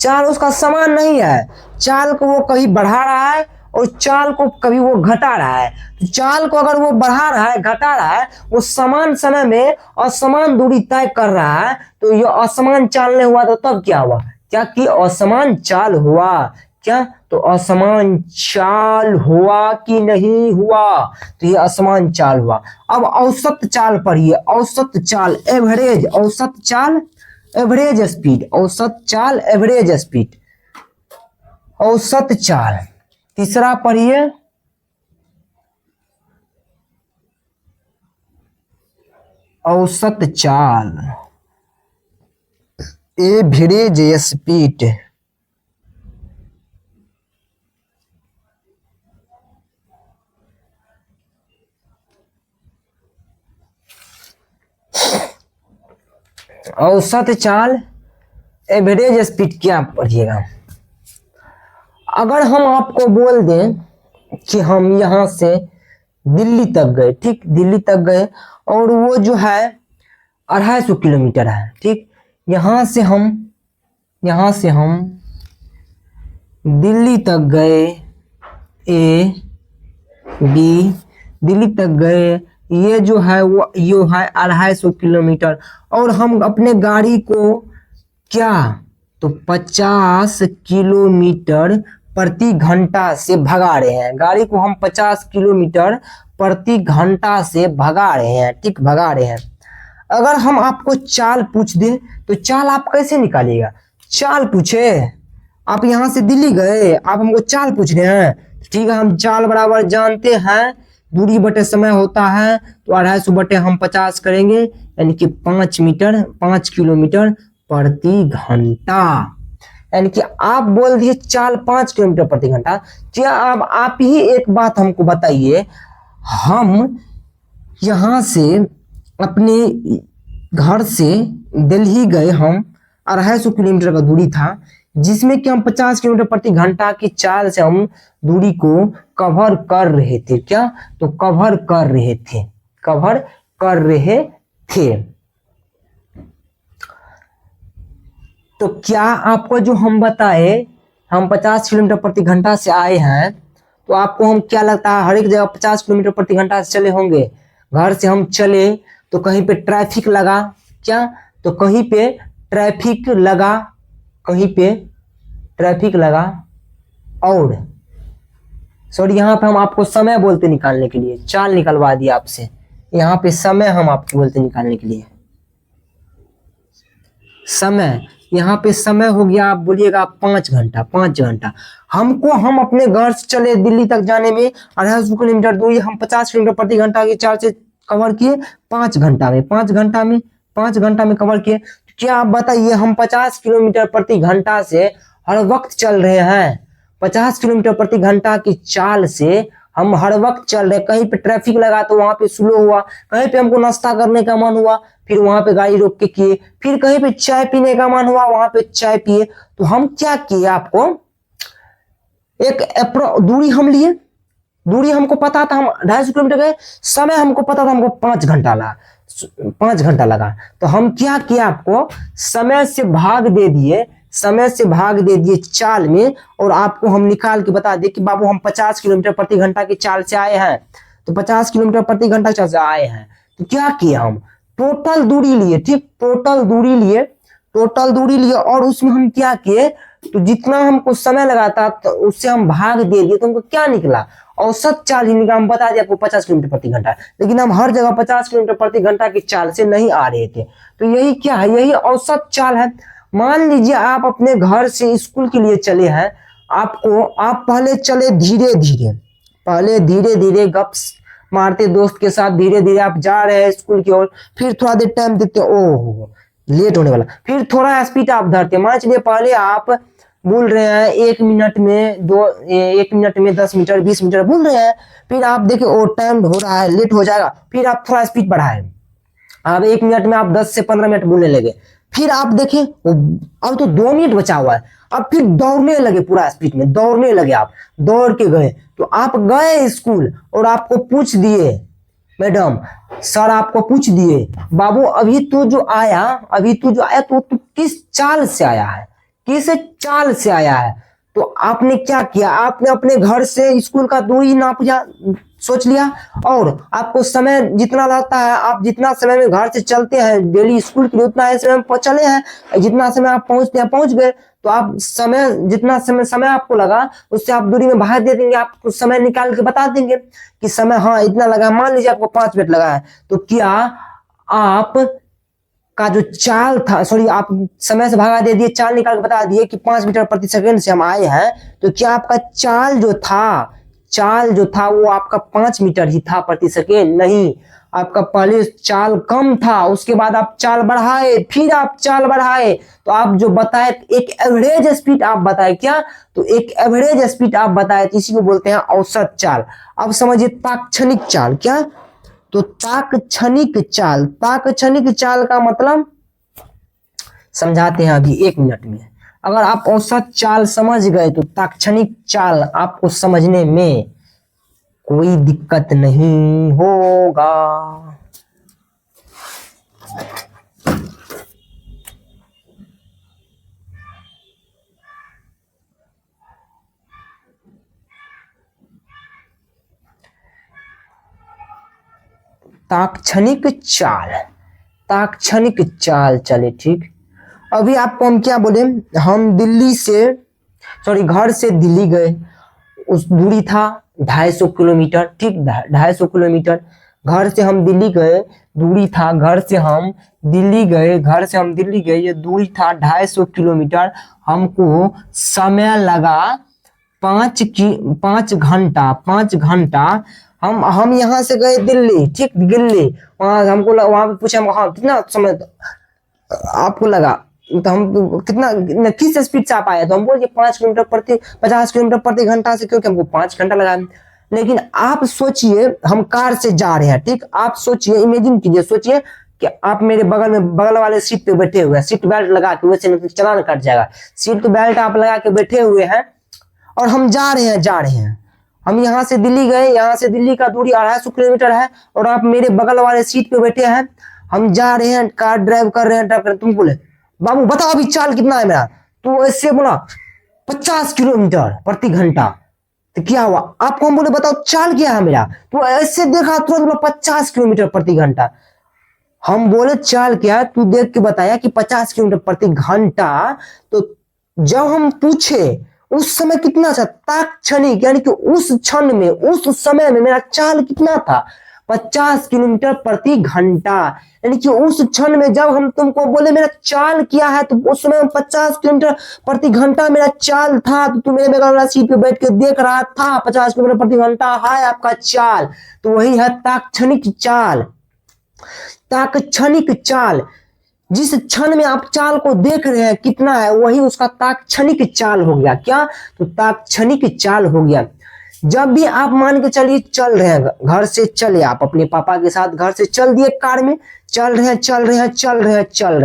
चाल उसका समान नहीं है। चाल को वो कभी बढ़ा रहा है और चाल को कभी वो घटा रहा है। तो चाल को अगर वो बढ़ा रहा है, घटा रहा है, वो समान समय में असमान दूरी तय कर रहा है, तो ये असमान चाल नहीं हुआ तो तब क्या हुआ? क्या कि असमान चाल हुआ। क्या? तो असमान चाल हुआ कि नहीं हुआ? तो ये असमान चाल हुआ। अब औसत चाल पढ़िए। औसत चाल, एवरेज, औसत चाल, एवरेज स्पीड, औसत चाल, एवरेज स्पीड, औसत चाल। तीसरा पढ़िए औसत चाल, एवरेज स्पीड। औसत चाल, एवरेज स्पीड क्या पढ़िएगा। अगर हम आपको बोल दें कि हम यहां से दिल्ली तक गए, ठीक, दिल्ली तक गए और वो जो है 250 किलोमीटर है, ठीक, यहां से हम दिल्ली तक गए, ए बी, दिल्ली तक गए, ये जो है वो ये है 250 किलोमीटर और हम अपने गाड़ी को क्या, तो 50 किलोमीटर प्रति घंटा से भगा रहे हैं। गाड़ी को हम 50 किलोमीटर प्रति घंटा से भगा रहे हैं, ठीक, भगा रहे हैं। अगर हम आपको चाल पूछ दें तो चाल आप कैसे निकालिएगा? चाल पूछे, आप यहां से दिल्ली गए, आप हमको चाल पूछ रहे हैं, ठीक है, हम चाल बराबर जानते हैं, दूरी बटे समय होता है, तो 250 बटे हम 50 करेंगे, यानी कि 5 किलोमीटर प्रति घंटा। यानी कि आप बोल दिए चाल 5 किलोमीटर प्रति घंटा। क्या अब आप ही एक बात हमको बताइए, हम यहां से अपने घर से दिल्ली गए, हम 250 किलोमीटर का दूरी था, जिसमें कि हम 50 किलोमीटर प्रति घंटा की चाल से हम दूरी को कवर कर रहे थे। क्या? तो कवर कर रहे थे। तो क्या आपको जो हम बताए, हम 50 किलोमीटर प्रति घंटा से आए हैं, तो आपको हम क्या लगता है हर एक जगह 50 किलोमीटर प्रति घंटा से चले होंगे? घर से हम चले तो कहीं पे ट्रैफिक लगा, क्या? तो कहीं पे ट्रैफिक लगा, और सॉरी यहाँ पे हम आपको समय बोलते निकालने के लिए, चाल निकलवा दिया आपसे, यहाँ पे समय हम आपको बोलते निकालने के लिए, समय, यहाँ पे समय हो गया, आप बोलिएगा 5 घंटा। हम अपने घर से चले दिल्ली तक जाने में 250 किलोमीटर दूरी, हम 50 किलोमीटर प्रति घंटा की चाल से कवर किए 5 घंटा में, 5 घंटा में कवर किए। क्या आप बताइए, हम 50 किलोमीटर प्रति घंटा से हर वक्त चल रहे हैं, 50 किलोमीटर प्रति घंटा की चाल से हम हर वक्त चल रहे, कहीं पे ट्रैफिक लगा तो वहां पे स्लो हुआ, कहीं पे हमको नाश्ता करने का मन हुआ, फिर वहां पे गाड़ी रोक के किए, फिर कहीं पे चाय पीने का मन हुआ, वहां पे चाय पिए, तो हम क्या किए, आपको एक दूरी हम लिए, दूरी हमको पता था, हम 250 किलोमीटर गए, समय हमको पता था, हमको 5 घंटा लगा, तो हम क्या किया, आपको समय से भाग दे दिए चाल में, और आपको हम निकाल के बता दिए कि बाबू हम 50 किलोमीटर प्रति घंटा की चाल से आए हैं, तो 50 किलोमीटर प्रति घंटा चाल से आए हैं, तो क्या किया, हम टोटल दूरी लिए, ठीक, टोटल दूरी लिए, और उसमें हम क्या किए, तो जितना हमको समय लगा था तो उससे हम भाग दे दिए, तो हमको क्या निकला, औसत चाल ही निकला। हम बता दिया आपको 50 किलोमीटर प्रति घंटा, लेकिन हम हर जगह 50 किलोमीटर प्रति घंटा की चाल से नहीं आ रहे थे, तो यही क्या है, यही औसत चाल है। मान लीजिए आप अपने घर से स्कूल के लिए चले हैं, आप पहले चले धीरे धीरे गप मारते दोस्त के साथ, धीरे धीरे आप जा रहे हैं स्कूल की ओर, फिर थोड़ा देर टाइम देते, ओह लेट होने वाला, फिर थोड़ा स्पीड आप धरते, मान चलिए पहले आप बोल रहे हैं 1 मिनट में 10 मीटर 20 मीटर बोल रहे हैं, फिर आप देखिए ओ टाइम हो रहा है, लेट हो जाएगा, फिर आप थोड़ा स्पीड बढ़ाए, अब 1 मिनट में आप 10 से 15 मिनट बोलने लगे, फिर आप देखें अब तो 2 मिनट बचा हुआ है, अब फिर दौड़ने लगे, पूरा स्पीड में दौड़ने लगे, आप दौड़ के गए, तो आप गए स्कूल और आपको पूछ दिए मैडम सर आपको पूछ दिए बाबू अभी तू जो आया तो तू किस चाल से आया है, किस चाल से आया है। तो आपने क्या किया, आपने अपने घर से स्कूल का दूरी नाप सोच लिया, और आपको समय जितना लगता है, आप जितना समय में घर से चलते हैं डेली स्कूल के लिए उतना ही समय में चले हैं, जितना समय आप पहुंचते हैं पहुंच गए। तो आप समय जितना समय आपको लगा उससे आप दूरी में बाहर दे देंगे, आप कुछ समय निकाल के बता देंगे कि समय हाँ इतना लगा, मान लीजिए आपको 5 मिनट लगा है। तो क्या आप का जो चाल था, सॉरी आप समय से भागा दे दिए, चाल निकाल के बता दिए कि 5 मीटर प्रति सेकंड से हम आए हैं। तो क्या आपका चाल जो था वो आपका 5 मीटर ही था प्रति सेकंड? नहीं, आपका पहले चाल कम था, उसके बाद आप चाल बढ़ाए, फिर आप चाल बढ़ाए। तो आप जो बताए एक एवरेज स्पीड आप बताए, क्या? तो एक एवरेज स्पीड आप बताए, तो इसी को बोलते हैं औसत चाल। अब समझिए ताक्षणिक चाल, क्या? तो ताक्षणिक चाल का मतलब समझाते हैं अभी 1 मिनट में। अगर आप औसत चाल समझ गए तो ताक्षणिक चाल आपको समझने में कोई दिक्कत नहीं होगा। ताक्षणिक चाल चले, ठीक। अभी आपको हम क्या बोले, हम घर से दिल्ली गए, उस दूरी था 250 किलोमीटर, ठीक, 250 किलोमीटर। घर से हम दिल्ली गए, दूरी था, घर से हम दिल्ली गए, ये दूरी था 250 किलोमीटर। हमको समय लगा 5 घंटा। हम यहाँ से गए दिल्ली, ठीक, दिल्ली। वहां पे पूछा हाँ कितना समय आपको लगा, तो हम कितना किस स्पीड से आप आए, तो हम बोलिए 50 किलोमीटर प्रति घंटा से, क्योंकि हमको 5 घंटा लगा। लेकिन आप सोचिए हम कार से जा रहे हैं, ठीक, आप सोचिए, इमेजिन कीजिए, सोचिए कि आप मेरे बगल वाले सीट पे बैठे हुए हैं, सीट बेल्ट लगा के, वैसे नहीं चलान कट जाएगा, सीट बेल्ट आप लगा के बैठे हुए हैं, और हम जा रहे हैं। हम यहाँ से दिल्ली गए, यहाँ से दिल्ली का दूरी 250 किलोमीटर है, और आप मेरे बगल वाले सीट पे बैठे हैं, हम जा रहे हैं, कार ड्राइव कर रहे हैं। तुम बोले बाबू बताओ अभी चाल कितना है मेरा, तो ऐसे बोला 50 किलोमीटर प्रति घंटा। तो क्या हुआ, आपको हम बोले बताओ चाल क्या है मेरा, तो ऐसे देखा तुरंत बोला 50 किलोमीटर प्रति घंटा। हम बोले चाल क्या है, तू देख के बताया कि 50 किलोमीटर प्रति घंटा। तो जब हम पूछे उस समय कितना था, ताक्षणिक, यानी कि उस क्षण में, उस समय में मेरा चाल कितना था, 50 किलोमीटर प्रति घंटा। यानी कि उस क्षण में जब हम तुमको बोले मेरा चाल क्या है, तो उस समय 50 किलोमीटर प्रति घंटा मेरा चाल था। तो तुम मेरे बगल वाला सीट पे बैठ के देख रहा था 50 किलोमीटर प्रति घंटा है आपका चाल। तो वही है ताक्षणिक चाल। ताक्षणिक चाल, जिस क्षण में आप चाल को देख रहे हैं कितना है, वही उसका ताक्षणिक चाल हो गया। क्या? तो ताक्षणिक चाल हो गया। जब भी आप मान के चलिए चल रहे हैं, घर से चले, आप अपने पापा के साथ घर से चल दिए, कार में चल रहे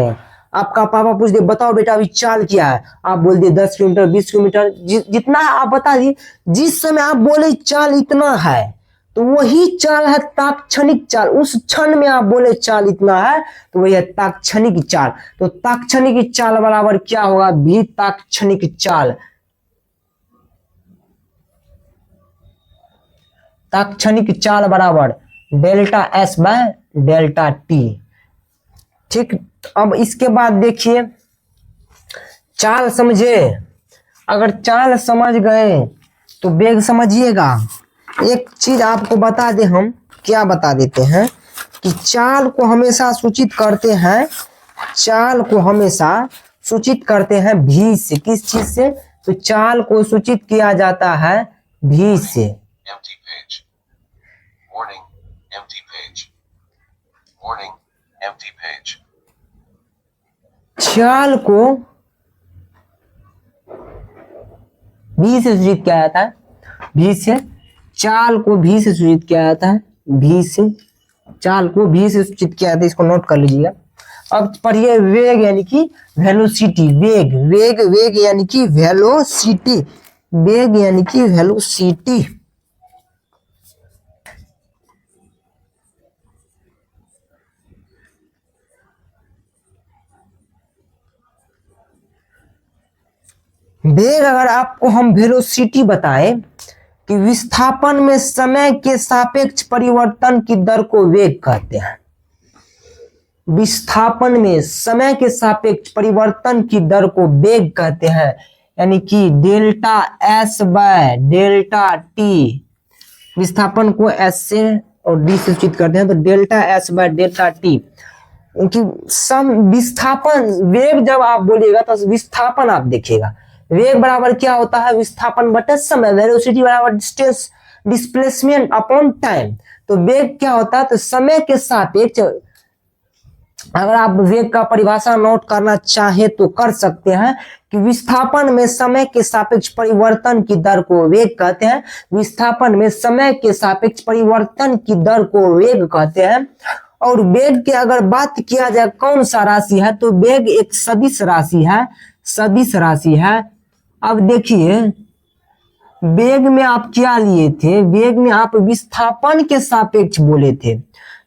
हैं। आपका पापा पूछ दे बताओ बेटा अभी चाल क्या है, आप बोल दिए 10 किलोमीटर 20 किलोमीटर, जितना है आप बता दिए। जिस समय आप बोले चाल इतना है, तो वही चाल है ताक्षणिक चाल। उस क्षण में आप बोले चाल इतना है, तो वही है ताक्षणिक चाल। तो ताक्षणिक चाल बराबर क्या होगा, भी ताक्षणिक चाल। ताक्षणिक चाल बराबर delta S by delta T, ठीक। अब इसके बाद देखिए चाल समझे, अगर चाल समझ गए तो वेग समझिएगा। एक चीज आपको बता दे, हम क्या बता देते हैं कि चाल को हमेशा सूचित करते हैं भी से। किस चीज से? तो चाल को सूचित किया जाता है भी से। चाल को भी से सूचित किया जाता है, भी से। चाल को भी से सूचित किया जाता है, भी से। चाल को भी से सूचित किया जाता है, इसको नोट कर लीजिएगा। अब पढ़िए वेग यानी कि वेलोसिटी। वेग यानी कि वेलोसिटी। वेग यानी कि वेलोसिटी। वेग अगर आपको हम वेलोसिटी बताए कि विस्थापन में समय के सापेक्ष परिवर्तन की दर को वेग कहते हैं। विस्थापन में समय के सापेक्ष परिवर्तन की दर को वेग कहते हैं, यानी कि delta S by delta T. विस्थापन को एस से और डी से सूचित करते हैं, तो delta S by delta T. क्योंकि सम विस्थापन वेग जब आप बोलिएगा तो विस्थापन आप देखिएगा, वेग बराबर क्या होता है, विस्थापन बटे समय, वेलोसिटी बराबर डिस्टेंस डिस्प्लेसमेंट अपॉन टाइम। तो वेग क्या होता है, तो समय के सापेक्ष, अगर आप वेग का परिभाषा नोट करना चाहे तो कर सकते हैं कि विस्थापन में समय के सापेक्ष परिवर्तन की दर को वेग कहते हैं। विस्थापन में समय के सापेक्ष परिवर्तन की दर को वेग कहते हैं। और वेग की अगर बात किया जाए कौन सा राशि है, तो वेग एक सदिश राशि है, सदिश राशि है। अब देखिए वेग में आप क्या लिए थे, वेग में आप विस्थापन के सापेक्ष बोले थे,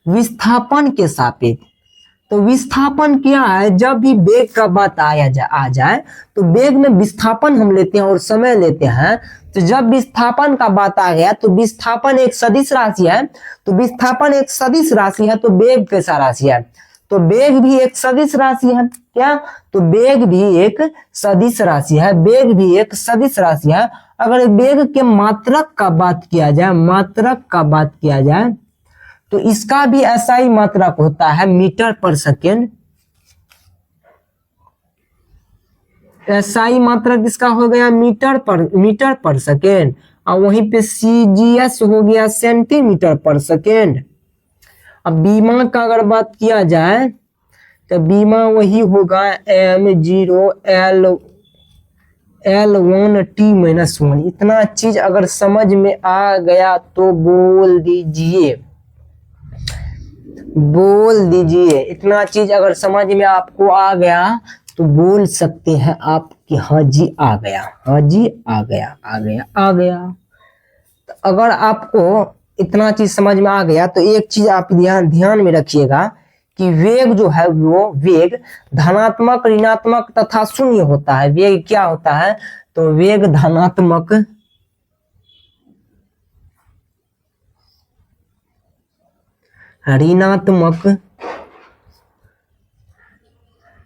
विस्थापन के सापेक्ष। तो विस्थापन क्या है, जब भी वेग का बात आ जाए तो वेग में विस्थापन हम लेते हैं और समय लेते हैं। तो जब विस्थापन का बात आ गया तो विस्थापन एक सदिश राशि है, तो विस्थापन एक सदिश राशि है, तो वेग कैसा राशि है, तो वेग भी एक सदिश राशि है। क्या, तो वेग भी एक सदिश राशि है, वेग भी एक सदिश राशि है। अगर वेग के मात्रक का बात किया जाए, मात्रक का बात किया जाए तो इसका भी ऐसा ही मात्रक होता है, मीटर पर सेकेंड। ऐसा ही मात्रक इसका हो गया मीटर पर सेकेंड, और वहीं पे सीजीएस हो गया सेंटीमीटर पर सेकेंड। अब बीमा का अगर बात किया जाए तो बीमा वही होगा m0L1T-1। इतना चीज अगर समझ में आ गया तो बोल दीजिए, बोल दीजिए। इतना चीज अगर समझ में आपको आ गया तो बोल सकते हैं आप कि हाँ जी आ गया, हाँ जी आ गया, आ गया, आ गया। तो अगर आपको इतना चीज समझ में आ गया तो एक चीज आप ध्यान में रखिएगा कि वेग जो है वो वेग धनात्मक, ऋणात्मक तथा शून्य होता है। वेग क्या होता है, तो वेग धनात्मक, ऋणात्मक,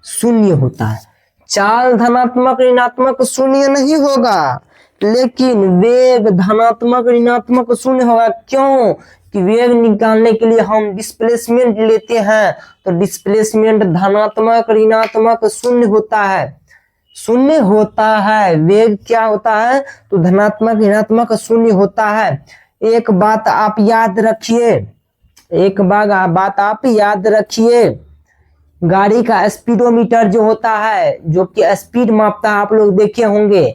शून्य होता है। चाल धनात्मक, ऋणात्मक, शून्य नहीं होगा, लेकिन वेग धनात्मक, ऋणात्मक, शून्य होगा। क्यों कि वेग निकालने के लिए हम डिस्प्लेसमेंट लेते हैं, तो डिस्प्लेसमेंट धनात्मक, ऋणात्मक, शून्य होता है, शून्य होता है। वेग क्या होता है, तो धनात्मक, ऋणात्मक, शून्य होता है। एक बात आप याद रखिए, एक बात आप याद रखिए, गाड़ी का स्पीडोमीटर जो होता है, जो कि स्पीड मापता है, आप लोग देखे होंगे,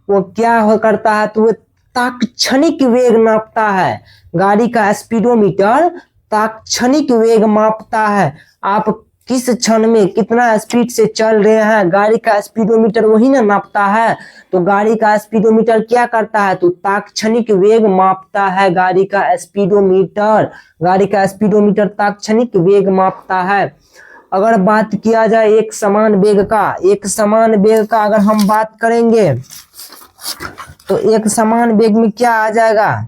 वो क्या करता है, तो वो तात्क्षणिक वेग नापता है। गाड़ी का स्पीडोमीटर तात्क्षणिक वेग मापता है, आप किस क्षण में कितना स्पीड से चल रहे हैं, गाड़ी का स्पीडोमीटर वही ना नापता है। तो गाड़ी का स्पीडोमीटर क्या करता है, तो तात्क्षणिक वेग मापता है। गाड़ी का स्पीडोमीटर तात्क्षणिक वेग मापता है। अगर बात किया जाए एक समान वेग का अगर हम बात करेंगे तो एक समान वेग में क्या आ जाएगा,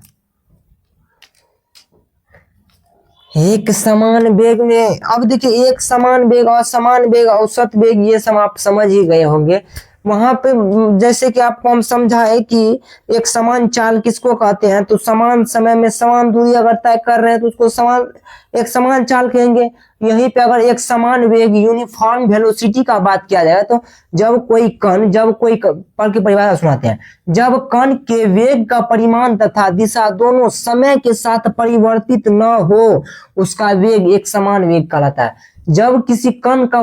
एक समान वेग में, अब देखिए एक समान वेग, असमान वेग, औसत वेग, ये सब आप समझ ही गए होंगे। वहां पे जैसे कि आपको हम समझाए कि एक समान चाल किसको कहते हैं, तो समान समय में समान दूरी अगर तय कर रहे हैं तो उसको एक समान चाल कहेंगे। यहीं पे अगर एक समान वेग, यूनिफॉर्म वेलोसिटी का बात किया जाए तो जब कोई पर की परिभाषा सुनाते हैं, जब कण के वेग का परिमाण तथा दिशा दोनों समय के साथ परिवर्तित न हो, उसका वेग एक समान वेग कहलाता है। जब किसी कण का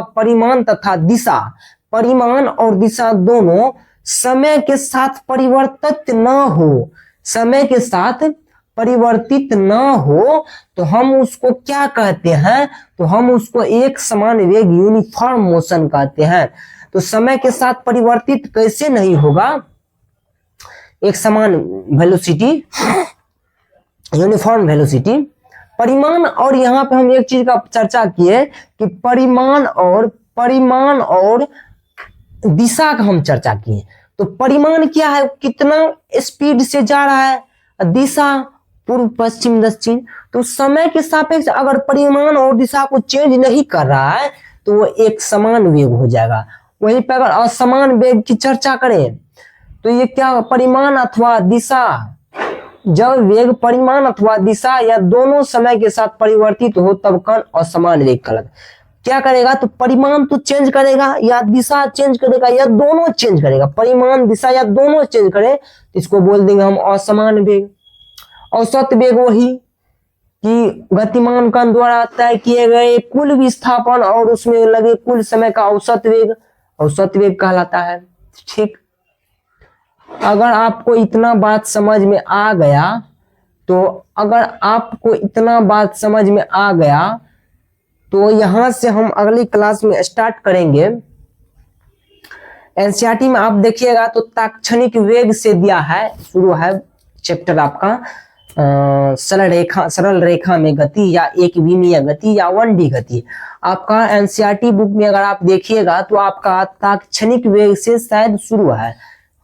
परिमाण तथा दिशा, परिमाण और दिशा दोनों समय के साथ परिवर्तित न हो, समय के साथ परिवर्तित न हो, तो हम उसको क्या कहते हैं, तो हम उसको एक समान वेग, यूनिफॉर्म मोशन कहते हैं। तो समय के साथ परिवर्तित कैसे नहीं होगा, एक समान वेलोसिटी, यूनिफॉर्म वेलोसिटी, परिमाण। और यहाँ पे हम एक चीज का चर्चा किए कि परिमाण और दिशा का हम चर्चा किए। तो परिमाण क्या है, कितना स्पीड से जा रहा है, दिशा पूर्व पश्चिम दक्षिण। तो समय के सापेक्ष अगर परिमाण और दिशा को चेंज नहीं कर रहा है तो वो एक समान वेग हो जाएगा। वहीं पर अगर असमान वेग की चर्चा करें तो ये क्या, परिमाण अथवा दिशा, जब वेग परिमाण अथवा दिशा या दोनों समय के साथ परिवर्तित हो तब कण असमान वेग कहलाता है। क्या करेगा, तो परिमाण तो चेंज करेगा या दिशा चेंज करेगा या दोनों चेंज करेगा, परिमाण दिशा या दोनों चेंज करे तो इसको बोल देंगे हम असमान वेग। औसत वेग वही कि गतिमान कण द्वारा तय किए गए कुल विस्थापन और उसमें लगे कुल समय का औसत वेग कहलाता है। ठीक, अगर आपको इतना बात समझ में आ गया तो यहां से हम अगली क्लास में स्टार्ट करेंगे। एनसीईआरटी में आप देखिएगा तो तात्क्षणिक वेग से दिया है, शुरू है चैप्टर आपका सरल रेखा में गति या एक विमीय गति या 1D गति। आपका एनसीईआरटी बुक में अगर आप देखिएगा तो आपका तात्क्षणिक वेग से शायद शुरू है,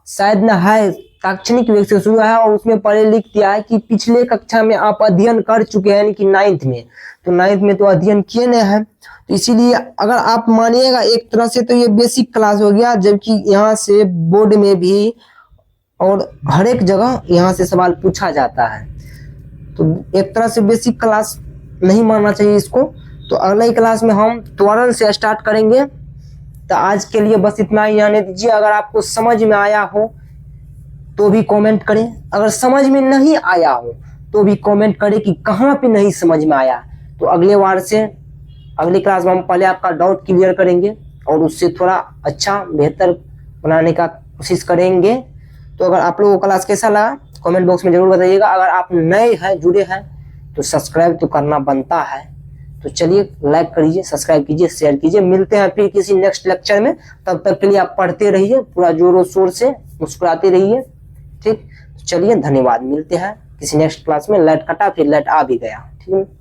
शायद ना है, तात्क्षणिक वेग से शुरू है और उसमें पहले लिख दिया है कि पिछले कक्षा में आप अध्ययन कर चुके हैं, कि 9th में, तो 9th में तो अध्ययन किए नहीं है। तो इसीलिए अगर आप मानिएगा एक तरह से तो ये बेसिक क्लास हो गया, जबकि यहाँ से बोर्ड में भी और हर एक जगह यहाँ से सवाल पूछा जाता है। तो एक तरह से बेसिक क्लास नहीं मानना चाहिए इसको। तो अगली क्लास में हम त्वरण से स्टार्ट करेंगे। तो आज के लिए बस इतना ही आने दीजिए। अगर आपको समझ में आया हो तो भी कमेंट करें, अगर समझ में नहीं आया हो तो भी कमेंट करें कि कहाँ पे नहीं समझ में आया। तो अगले बार से अगली क्लास में हम पहले आपका डाउट क्लियर करेंगे और उससे थोड़ा अच्छा बेहतर बनाने का कोशिश करेंगे। तो अगर आप लोगों को क्लास कैसा लगा कमेंट बॉक्स में जरूर बताइएगा। अगर आप नए हैं, जुड़े हैं, तो सब्सक्राइब तो करना बनता है। तो चलिए लाइक करिए, सब्सक्राइब कीजिए, शेयर कीजिए। मिलते हैं फिर किसी नेक्स्ट लेक्चर में। तब तक के लिए आप पढ़ते रहिए, पूरा जोरों शोर से मुस्कुराते रहिए। ठीक, चलिए धन्यवाद। मिलते हैं किसी नेक्स्ट क्लास में। लाइट कटा, फिर लाइट आ भी गया। ठीक है।